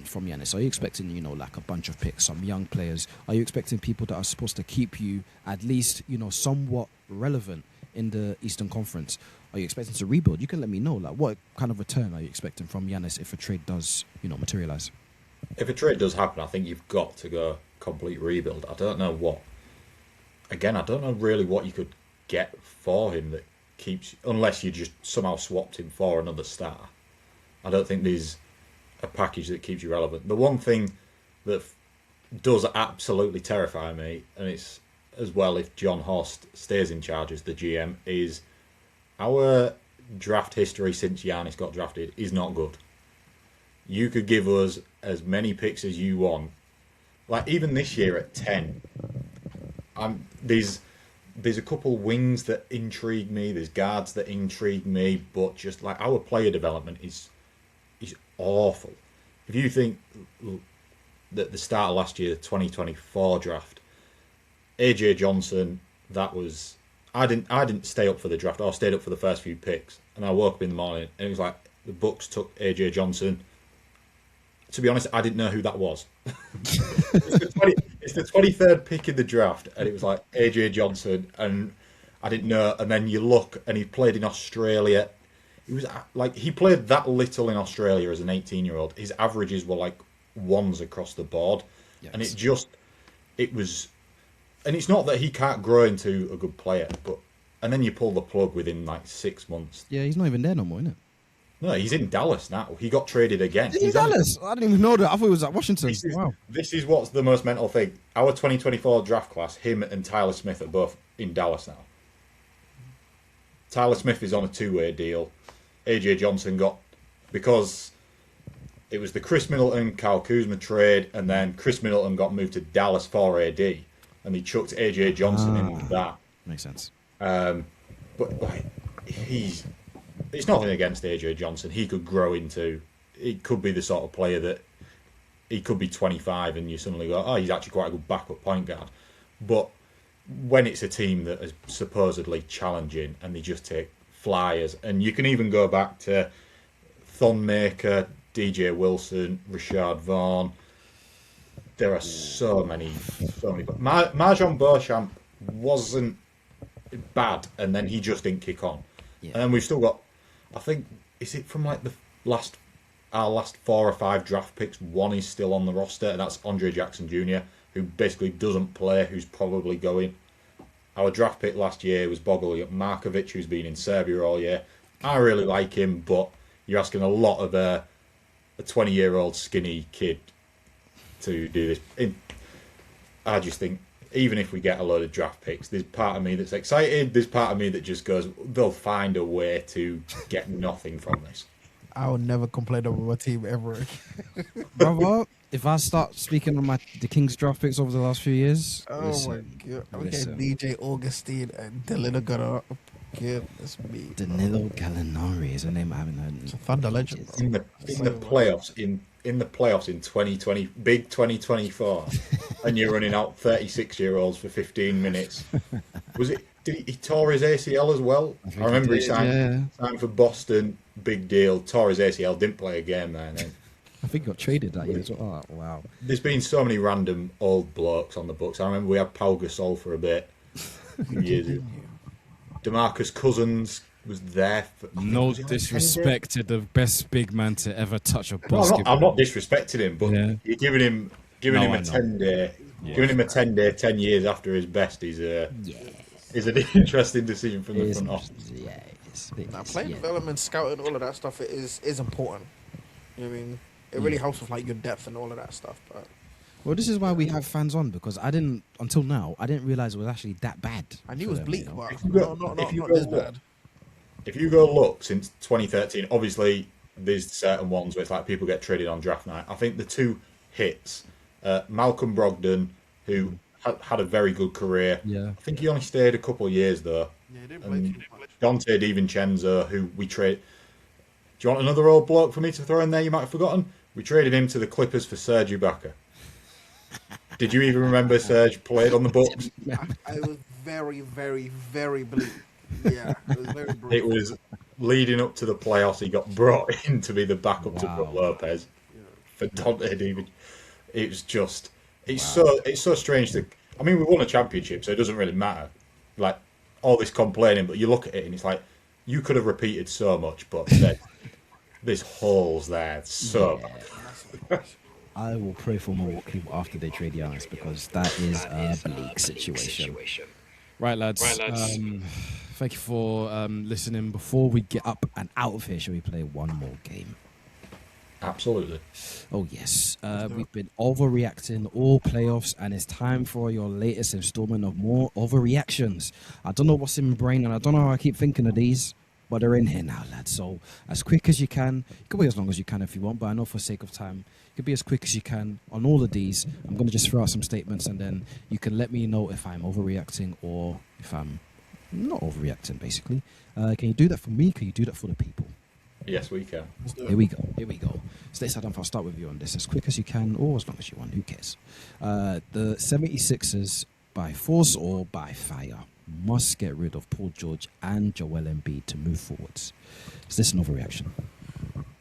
Speaker 1: from Giannis. Are you expecting, like a bunch of picks, some young players? Are you expecting people that are supposed to keep you at least, somewhat relevant in the Eastern Conference? Are you expecting to rebuild? You can let me know, like, what kind of return are you expecting from Giannis if a trade does, materialize?
Speaker 3: If a trade does happen, I think you've got to go complete rebuild. I don't know what. Again, I don't know really what you could get for him that keeps, unless you just somehow swapped him for another star. I don't think there's a package that keeps you relevant. The one thing that does absolutely terrify me, and it's as well if John Horst stays in charge as the GM, is our draft history since Giannis got drafted is not good. You could give us as many picks as you want. Like, even this year at 10, there's a couple wings that intrigue me, there's guards that intrigue me, but just like our player development is awful. If you think that the start of last year, the 2024 draft, AJ Johnson, that was... I didn't stay up for the draft. I stayed up for the first few picks, and I woke up in the morning and it was like the Bucks took AJ Johnson. To be honest, I didn't know who that was. It's the 23rd pick in the draft, and it was like AJ Johnson, and I didn't know. And then you look, and he played in Australia. He was like, he played that little in Australia as an 18-year-old. His averages were like ones across the board, yes. And it was. And it's not that he can't grow into a good player, but and then you pull the plug within like 6 months.
Speaker 1: Yeah, he's not even there no more, isn't it?
Speaker 3: No, he's in Dallas now. He got traded again.
Speaker 1: He's in Dallas? I didn't even know that. I thought he was at Washington.
Speaker 3: This is what's the most mental thing. Our 2024 draft class, him and Tyler Smith are both in Dallas now. Tyler Smith is on a 2-way deal. AJ Johnson got... Because it was the Chris Middleton, Kyle Kuzma trade, and then Chris Middleton got moved to Dallas for AD, and he chucked AJ Johnson in with that.
Speaker 1: Makes sense.
Speaker 3: But like, it's nothing against AJ Johnson. He could grow into. He could be the sort of player that he could be 25, and you suddenly go, oh, he's actually quite a good backup point guard. But when it's a team that is supposedly challenging and they just take flyers, and you can even go back to Thonmaker, DJ Wilson, Rashad Vaughn. There are so many. Marjon Beauchamp wasn't bad, and then he just didn't kick on. Yeah. And then we've still got, I think, is it from like our last 4 or 5 draft picks, one is still on the roster, and that's Andre Jackson Jr., who basically doesn't play, who's probably going. Our draft pick last year was Bogoljub Markovic, who's been in Serbia all year. I really like him, but you're asking a lot of a 20-year-old skinny kid to do this. I just think, even if we get a load of draft picks, there's part of me that's excited, there's part of me that just goes, they'll find a way to get nothing from this.
Speaker 2: I would never complain over my team ever.
Speaker 1: Brother, if I start speaking on the Kings draft picks over the last few years,
Speaker 2: my god! Okay, DJ Augustine and Danilo Gallinari. Goodness me.
Speaker 1: Danilo Gallinari is a name I haven't heard.
Speaker 2: It's a Thunder legend.
Speaker 3: In the playoffs in 2020, big 2024, and you're running out 36-year-olds for 15 minutes. Was it? He tore his ACL as well? I remember he signed for Boston. Big deal. Tore his ACL. Didn't play a game there. And then
Speaker 1: I think he got traded that year as well. Oh, wow.
Speaker 3: There's been so many random old blokes on the books. I remember we had Pau Gasol for a bit. Years ago. DeMarcus Cousins was there.
Speaker 1: No disrespect to the best big man to ever touch a basketball.
Speaker 3: I'm not disrespecting him, but you're giving him a 10-day. Giving him a 10-day, 10 years after his best is an interesting decision from the front office.
Speaker 2: Playing development, scouting, all of that stuff is important. You know what I mean? It really helps with like your depth and all of that stuff. But
Speaker 1: well, this is why we have fans on, because until now, I didn't realize it was actually that bad.
Speaker 2: I knew it was bleak, but not
Speaker 3: this bad. If you go look since 2013, obviously there's certain ones where it's like people get traded on draft night. I think the two hits, Malcolm Brogdon, who had a very good career.
Speaker 1: Yeah.
Speaker 3: I think he only stayed a couple of years though.
Speaker 2: Yeah, he didn't play too much.
Speaker 3: Dante DiVincenzo, who we trade. Do you want another old bloke for me to throw in there? You might have forgotten. We traded him to the Clippers for Serge Ibaka. Did you even remember Serge played on the Bucks?
Speaker 2: I was very, very, very bleak. Yeah, it was very brief.
Speaker 3: It was leading up to the playoffs. He got brought in to be the backup to Brook Lopez for Dante DiVincenzo. It was just. It's so strange to. I mean, we won a championship, so it doesn't really matter. Like all this complaining, but you look at it and it's like you could have repeated so much, but there's holes there. So bad.
Speaker 1: I will pray for Milwaukee after they trade Giannis, because that is a bleak situation. Right, lads. Thank you for listening. Before we get up and out of here, shall we play one more game?
Speaker 3: Absolutely.
Speaker 1: Oh, yes. We've been overreacting all playoffs, and it's time for your latest installment of more overreactions. I don't know what's in my brain, and I don't know how I keep thinking of these, but they're in here now, lads. So as quick as you can, you can be as long as you can if you want, but I know for sake of time, you can be as quick as you can on all of these. I'm going to just throw out some statements, and then you can let me know if I'm overreacting or if I'm not overreacting, basically. Can you do that for me? Can you do that for the people?
Speaker 3: Yes, we can.
Speaker 1: Here we go. Stateside, I'll start with you on this. As quick as you can or as long as you want. Who cares? The 76ers, by force or by fire, must get rid of Paul George and Joel Embiid to move forwards. Is this an overreaction?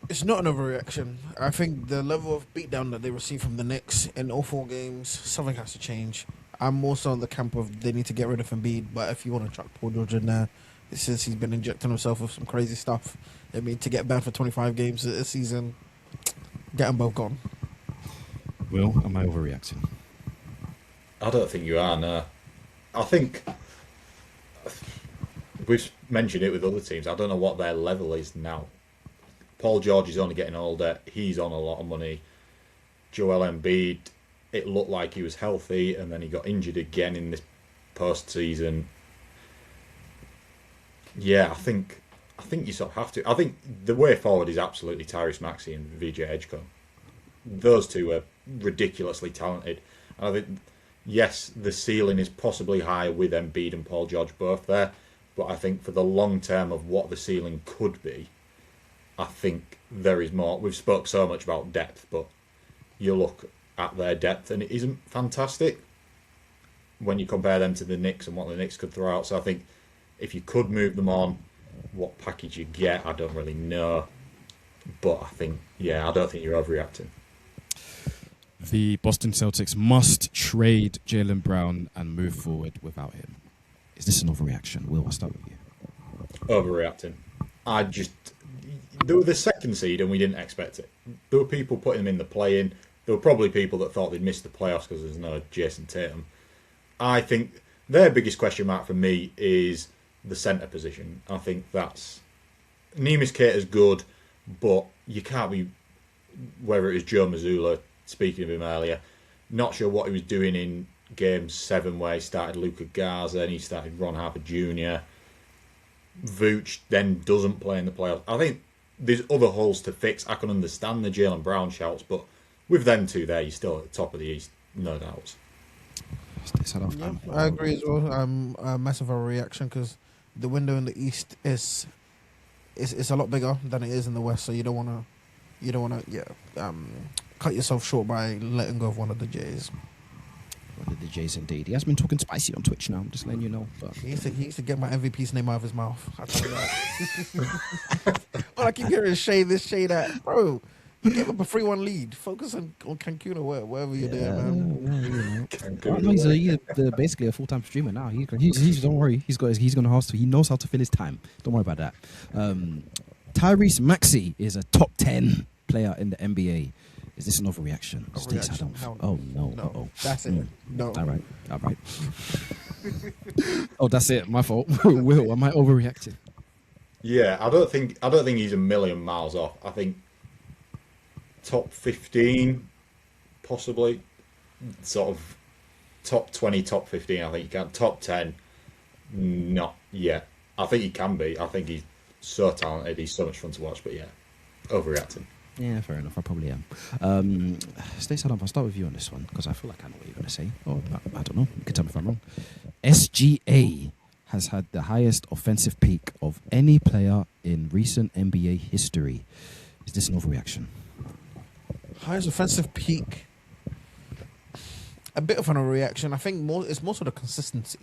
Speaker 2: It's not an overreaction. I think the level of beatdown that they received from the Knicks in all 4 games, something has to change. I'm more so on the camp of they need to get rid of Embiid, but if you want to chuck Paul George in there, since he's been injecting himself with some crazy stuff, I mean, to get banned for 25 games a season, get them both gone.
Speaker 1: Will, am I overreacting?
Speaker 3: I don't think you are, no. I think we've mentioned it with other teams. I don't know what their level is now. Paul George is only getting older. He's on a lot of money. Joel Embiid, it looked like he was healthy, and then he got injured again in this postseason. Yeah, I think you sort of have to. I think the way forward is absolutely Tyrese Maxey and VJ Edgecombe. those two are ridiculously talented. And I think, yes, the ceiling is possibly higher with Embiid and Paul George both there, but I think for the long term of what the ceiling could be, I think there is more. We've spoke so much about depth, but you look at their depth and it isn't fantastic when you compare them to the Knicks and what the Knicks could throw out. So I think if you could move them on, what package you get, I don't really know. But I think, I don't think you're overreacting.
Speaker 1: The Boston Celtics must trade Jaylen Brown and move forward without him. Is this an overreaction? Will, I'll start with you.
Speaker 3: Overreacting. They were the second seed and we didn't expect it. There were people putting them in the play-in. There were probably people that thought they'd missed the playoffs because there's no Jason Tatum. I think their biggest question mark for me is the centre position. I think that's... Neemias Queta's good, but you can't be... Whether it was Joe Mazzulla, speaking of him earlier, not sure what he was doing in Game 7 where he started Luka Garza and he started Ron Harper Jr. Vooch then doesn't play in the playoffs. I think there's other holes to fix. I can understand the Jaylen Brown shouts, but with them two there, you're still at the top of the East, no doubts.
Speaker 2: I agree as well. A massive overreaction because the window in the East is a lot bigger than it is in the West. So you don't want to cut yourself short by letting go of one of the Jays.
Speaker 1: One of the Jays, indeed. He has been talking spicy on Twitch now. I'm just letting you know. But
Speaker 2: he used to get my MVP's name out of his mouth. I tell you that. All I keep hearing is shade this, shade that, bro. Give up a 3-1 lead. Focus on Cancun or wherever you're there, man.
Speaker 1: He's basically a full-time streamer now. He's don't worry. He's gonna hustle. He knows how to fill his time. Don't worry about that. Tyrese Maxey is a top 10 player in the NBA. Is this an overreaction? Oh no.
Speaker 2: No, that's it. No.
Speaker 1: All right. Oh, that's it. My fault. Will, am I overreacting?
Speaker 3: Yeah, I don't think he's a million miles off. I think top 15, possibly. Sort of top 20, top 15. I think he can. Top 10, not yet. I think he can be. I think he's so talented. He's so much fun to watch. But yeah, overreacting.
Speaker 1: Yeah, fair enough. I probably am. Stateside, I'll start with you on this one because I feel like I know what you're going to say. Or I don't know. You can tell me if I'm wrong. SGA has had the highest offensive peak of any player in recent NBA history. Is this an overreaction?
Speaker 2: Highest offensive peak. A bit of an overreaction. I think it's more so the consistency.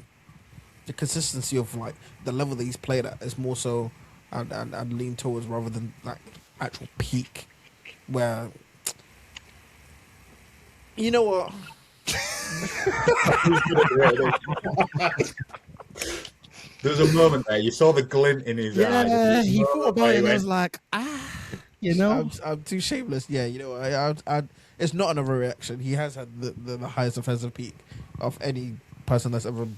Speaker 2: The consistency of like the level that he's played at is more so I'd lean towards rather than like actual peak. Where you know what?
Speaker 3: There was a moment there. You saw the glint in his eyes.
Speaker 1: Yeah, he thought about it and was like, you know.
Speaker 2: I'm too shameless. Yeah, you know, it's not an overreaction. He has had the highest offensive peak of any person that's ever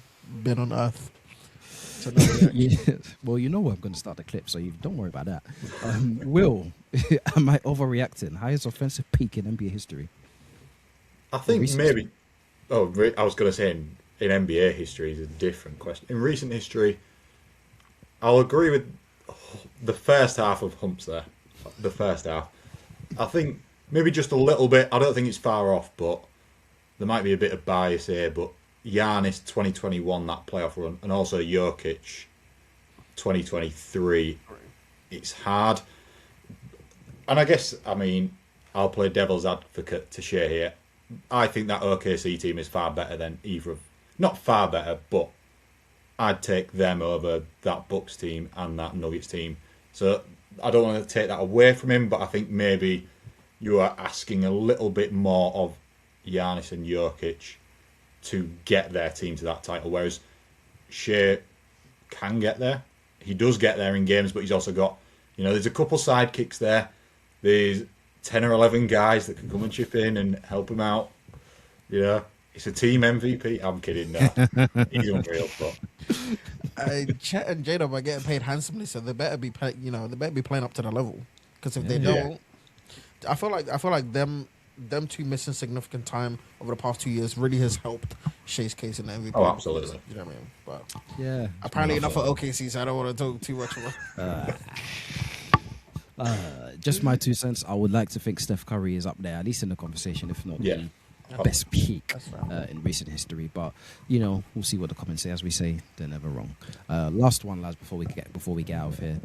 Speaker 2: been on Earth. So
Speaker 1: yeah. Well, you know I'm going to start the clip, so you don't worry about that. Will, am I overreacting? Highest offensive peak in NBA history?
Speaker 3: I think maybe. I was going to say in NBA history is a different question. In recent history, I'll agree with the first half of Humps there. The first half. I think maybe just a little bit. I don't think it's far off, but there might be a bit of bias here. But Giannis 2021, that playoff run, and also Jokic 2023, it's hard. And I guess, I'll play devil's advocate to Shea here. I think that OKC team is far better than either of... Not far better, but I'd take them over that Bucks team and that Nuggets team. So I don't want to take that away from him, but I think maybe you are asking a little bit more of Giannis and Jokic to get their team to that title, whereas Shea can get there. He does get there in games, but he's also got, there's a couple sidekicks there. There's 10 or 11 guys that can come and chip in and help him out. It's a team MVP. I'm kidding. No, he's unreal. But
Speaker 2: Chet and J-Dub are getting paid handsomely, so they better be playing up to the level. Because if they don't, I feel like them two missing significant time over the past 2 years really has helped Shea's case in the MVP.
Speaker 3: Oh, absolutely.
Speaker 2: You know what I mean? But
Speaker 1: yeah,
Speaker 2: apparently enough for OKC, so I don't want to talk too much about.
Speaker 1: Just my 2 cents. I would like to think Steph Curry is up there, at least in the conversation, if not
Speaker 3: Yeah.
Speaker 1: the best peak
Speaker 2: That's right.
Speaker 1: in recent history. But we'll see what the comments say. As we say, they're never wrong. Last one, lads, before we get out of here.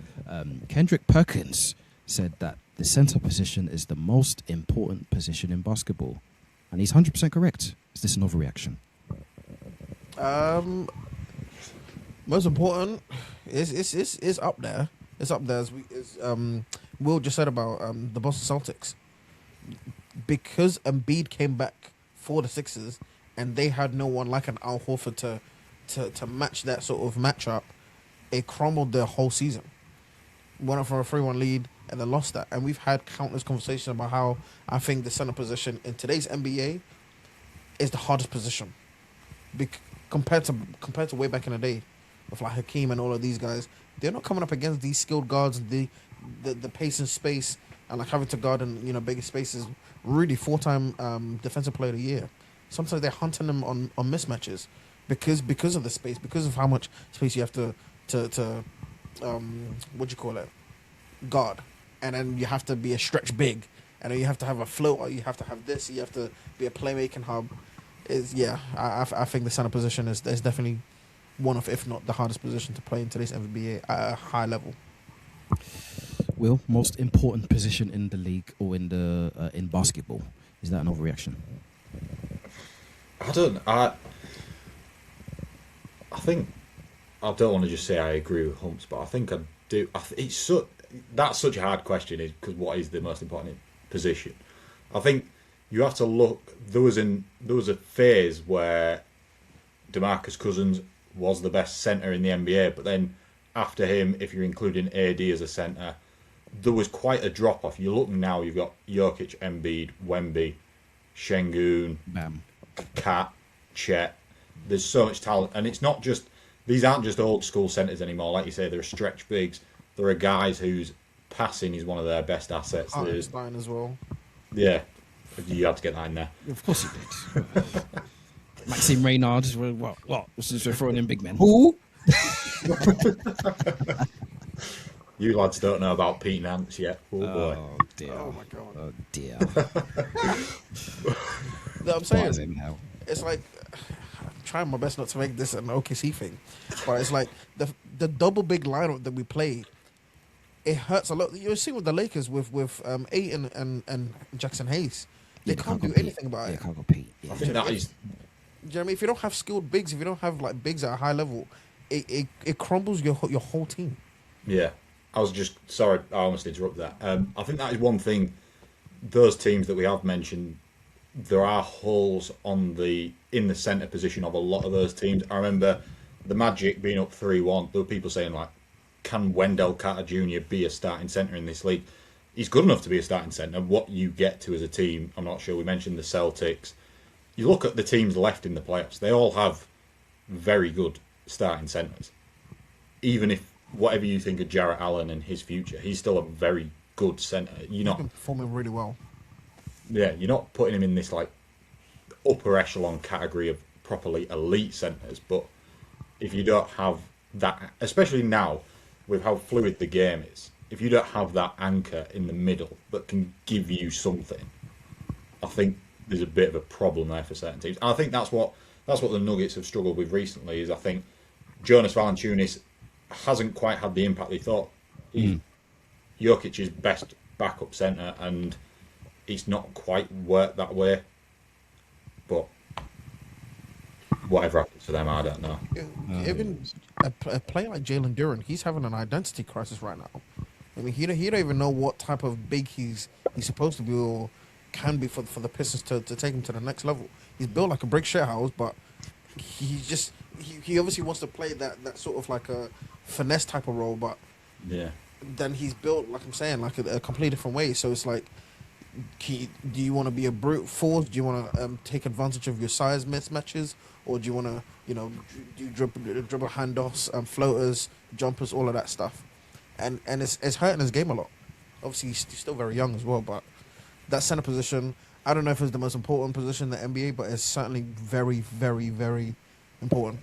Speaker 1: Kendrick Perkins said that the center position is the most important position in basketball, and he's 100% correct. Is this an overreaction?
Speaker 2: Most important is up there. It's up there as Will just said about the Boston Celtics, because Embiid came back for the Sixers and they had no one like an Al Horford to match that sort of matchup. It crumbled their whole season. Went up for a 3-1 lead and then lost that. And we've had countless conversations about how I think the center position in today's NBA is the hardest position, compared to way back in the day, with like Hakeem and all of these guys. They're not coming up against these skilled guards, the pace and space, and like having to guard in bigger spaces. Really, 4-time defensive player of the year. Sometimes they're hunting them on mismatches because of the space, because of how much space you have to what do you call it, guard, and then you have to be a stretch big, and then you have to have a floater, you have to have this, you have to be a playmaking hub. I think the center position is definitely one of, if not the hardest position to play in today's NBA at a high level.
Speaker 1: Will, most important position in the league or in basketball, is that an overreaction?
Speaker 3: I think I don't want to just say I agree with Humps, but I think I do. That's such a hard question, is because what is the most important position? I think you have to look. There was a phase where DeMarcus Cousins was the best center in the NBA, but then after him, if you're including AD as a center, there was quite a drop off. You look now, you've got Jokic, Embiid, Wemby, Şengün,
Speaker 1: Bam.
Speaker 3: Kat, Chet. There's so much talent, and it's not just, these aren't just old school centers anymore. Like you say, they're stretch bigs. There are guys whose passing is one of their best assets.
Speaker 2: Hartenstein as well.
Speaker 3: Yeah, you had to get that in there.
Speaker 1: Of course he did. Maxime Reynard. What? Since we're throwing in big men.
Speaker 2: Who?
Speaker 3: You lads don't know about Pete Nance yet. Oh boy.
Speaker 1: Oh dear.
Speaker 2: Oh my god.
Speaker 1: Oh dear.
Speaker 2: No, I'm saying,
Speaker 1: Bars anyhow.
Speaker 2: it's like, I'm trying my best not to make this an OKC thing, but it's like the double big lineup that we play, it hurts a lot. You're seeing with the Lakers with Ayton and Jackson Hayes, they can't do anything about it.
Speaker 1: They can't compete. Yeah.
Speaker 3: I think that is.
Speaker 2: Do you know what I mean? If you don't have skilled bigs, if you don't have like bigs at a high level, it crumbles your whole team.
Speaker 3: Yeah, I was just sorry. I almost interrupted that. I think that is one thing. Those teams that we have mentioned, there are holes in the centre position of a lot of those teams. I remember the Magic being up 3-1. There were people saying like, "Can Wendell Carter Jr. be a starting centre in this league?" He's good enough to be a starting centre. What you get to as a team, I'm not sure. We mentioned the Celtics. You look at the teams left in the playoffs; they all have very good starting centres. Even if whatever you think of Jarrett Allen and his future, he's still a very good centre.
Speaker 2: He's been performing really well.
Speaker 3: Yeah, you're not putting him in this like upper echelon category of properly elite centres, but if you don't have that, especially now with how fluid the game is, if you don't have that anchor in the middle that can give you something, I think there's a bit of a problem there for certain teams. And I think that's what the Nuggets have struggled with recently. Is I think Jonas Valanciunas hasn't quite had the impact they thought. He's Jokic's best backup centre, and it's not quite worked that way. But whatever happens to them, I don't know.
Speaker 2: Even a player like Jalen Duren, he's having an identity crisis right now. I mean, he don't even know what type of big he's supposed to be or can be for the Pistons to take him to the next level. He's built like a brick shit house, but he obviously wants to play that sort of like a finesse type of role, but
Speaker 3: Yeah.
Speaker 2: then he's built, like I'm saying, like a completely different way. So it's like, do you want to be a brute force? Do you want to take advantage of your size mismatches, or do you want to, do dribble handoffs, floaters, jumpers, all of that stuff? And it's hurting his game a lot. Obviously, he's still very young as well, but that center position, I don't know if it's the most important position in the NBA, but it's certainly very, very, very important.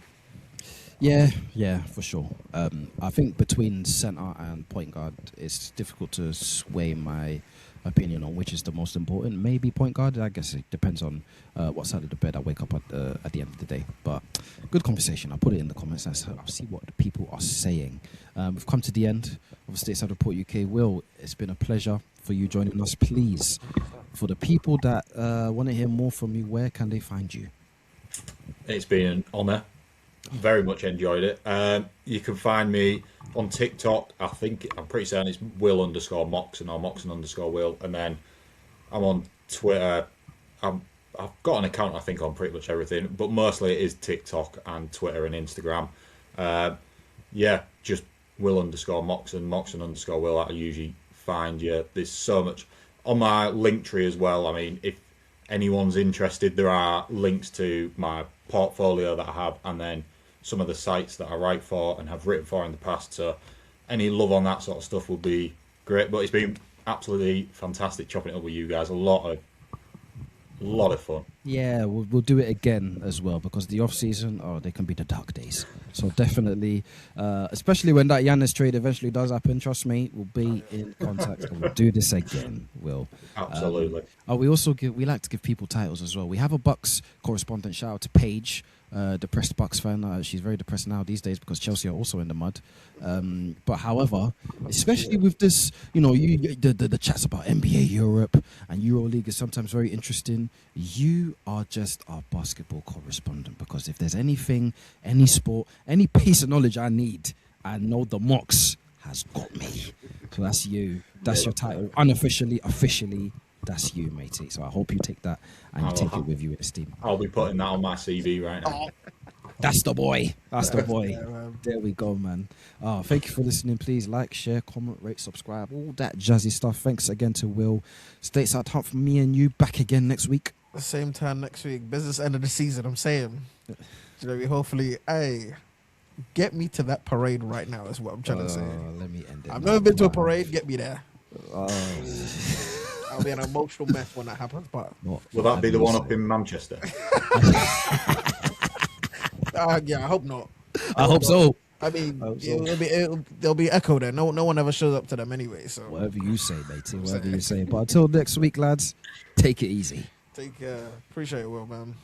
Speaker 1: Yeah, for sure. I think between center and point guard, it's difficult to sway my opinion on which is the most important. Maybe point guard. I guess it depends on what side of the bed I wake up at the end of the day. But good conversation. I'll put it in the comments. I'll see what the people are saying. We've come to the end of Stateside Report UK. Will, it's been a pleasure for you joining us. Please, for the people that want to hear more from you, where can they find you?
Speaker 3: It's been an honour. Very much enjoyed it. You can find me on TikTok. I'm pretty certain it's Will_Moxon or Moxon_Will. And then I'm on Twitter. I've got an account, I think, on pretty much everything. But mostly it is TikTok and Twitter and Instagram. Just Will_Moxon, Moxon_Will. I usually find you. There's so much on my link tree as well. I mean, if anyone's interested, there are links to my portfolio that I have, and then some of the sites that I write for and have written for in the past. So any love on that sort of stuff would be great. But it's been absolutely fantastic chopping it up with you guys. A lot of fun.
Speaker 1: Yeah, we'll do it again as well, because the off season, they can be the dark days. So definitely, especially when that Giannis trade eventually does happen, trust me, we'll be in contact and we'll do this again. Will.
Speaker 3: Absolutely.
Speaker 1: We like to give people titles as well. We have a Bucks correspondent. Shout out to Paige, depressed Bucks fan. She's very depressed now these days because Chelsea are also in the mud. But however, especially with this, the chats about NBA Europe and EuroLeague is sometimes very interesting. You are just our basketball correspondent, because if there's anything, any sport, any piece of knowledge I need, I know the Mox has got me. So that's you. That's your title. Unofficially, officially, that's you, matey. So I hope you take that and you take it with you in esteem.
Speaker 3: I'll be putting that on my CV right now.
Speaker 1: That's the boy. That's the boy. There we go, man. Thank you for listening. Please like, share, comment, rate, subscribe, all that jazzy stuff. Thanks again to Will. Stateside Hunt for me and you. Back again next week.
Speaker 2: The same time next week. Business end of the season, I'm saying. Hopefully, get me to that parade right now is what I'm trying to say.
Speaker 1: Let me end it.
Speaker 2: I've never been to a parade. Get me there. I'll be an emotional mess when that happens. But
Speaker 3: will that be the one up in Manchester?
Speaker 2: Yeah, I hope not.
Speaker 1: I hope so.
Speaker 2: I mean, there'll be echo there. No one ever shows up to them anyway. So
Speaker 1: whatever you say, matey. Whatever you say. But until next week, lads, take it easy.
Speaker 2: Take care. Appreciate it, Will, man.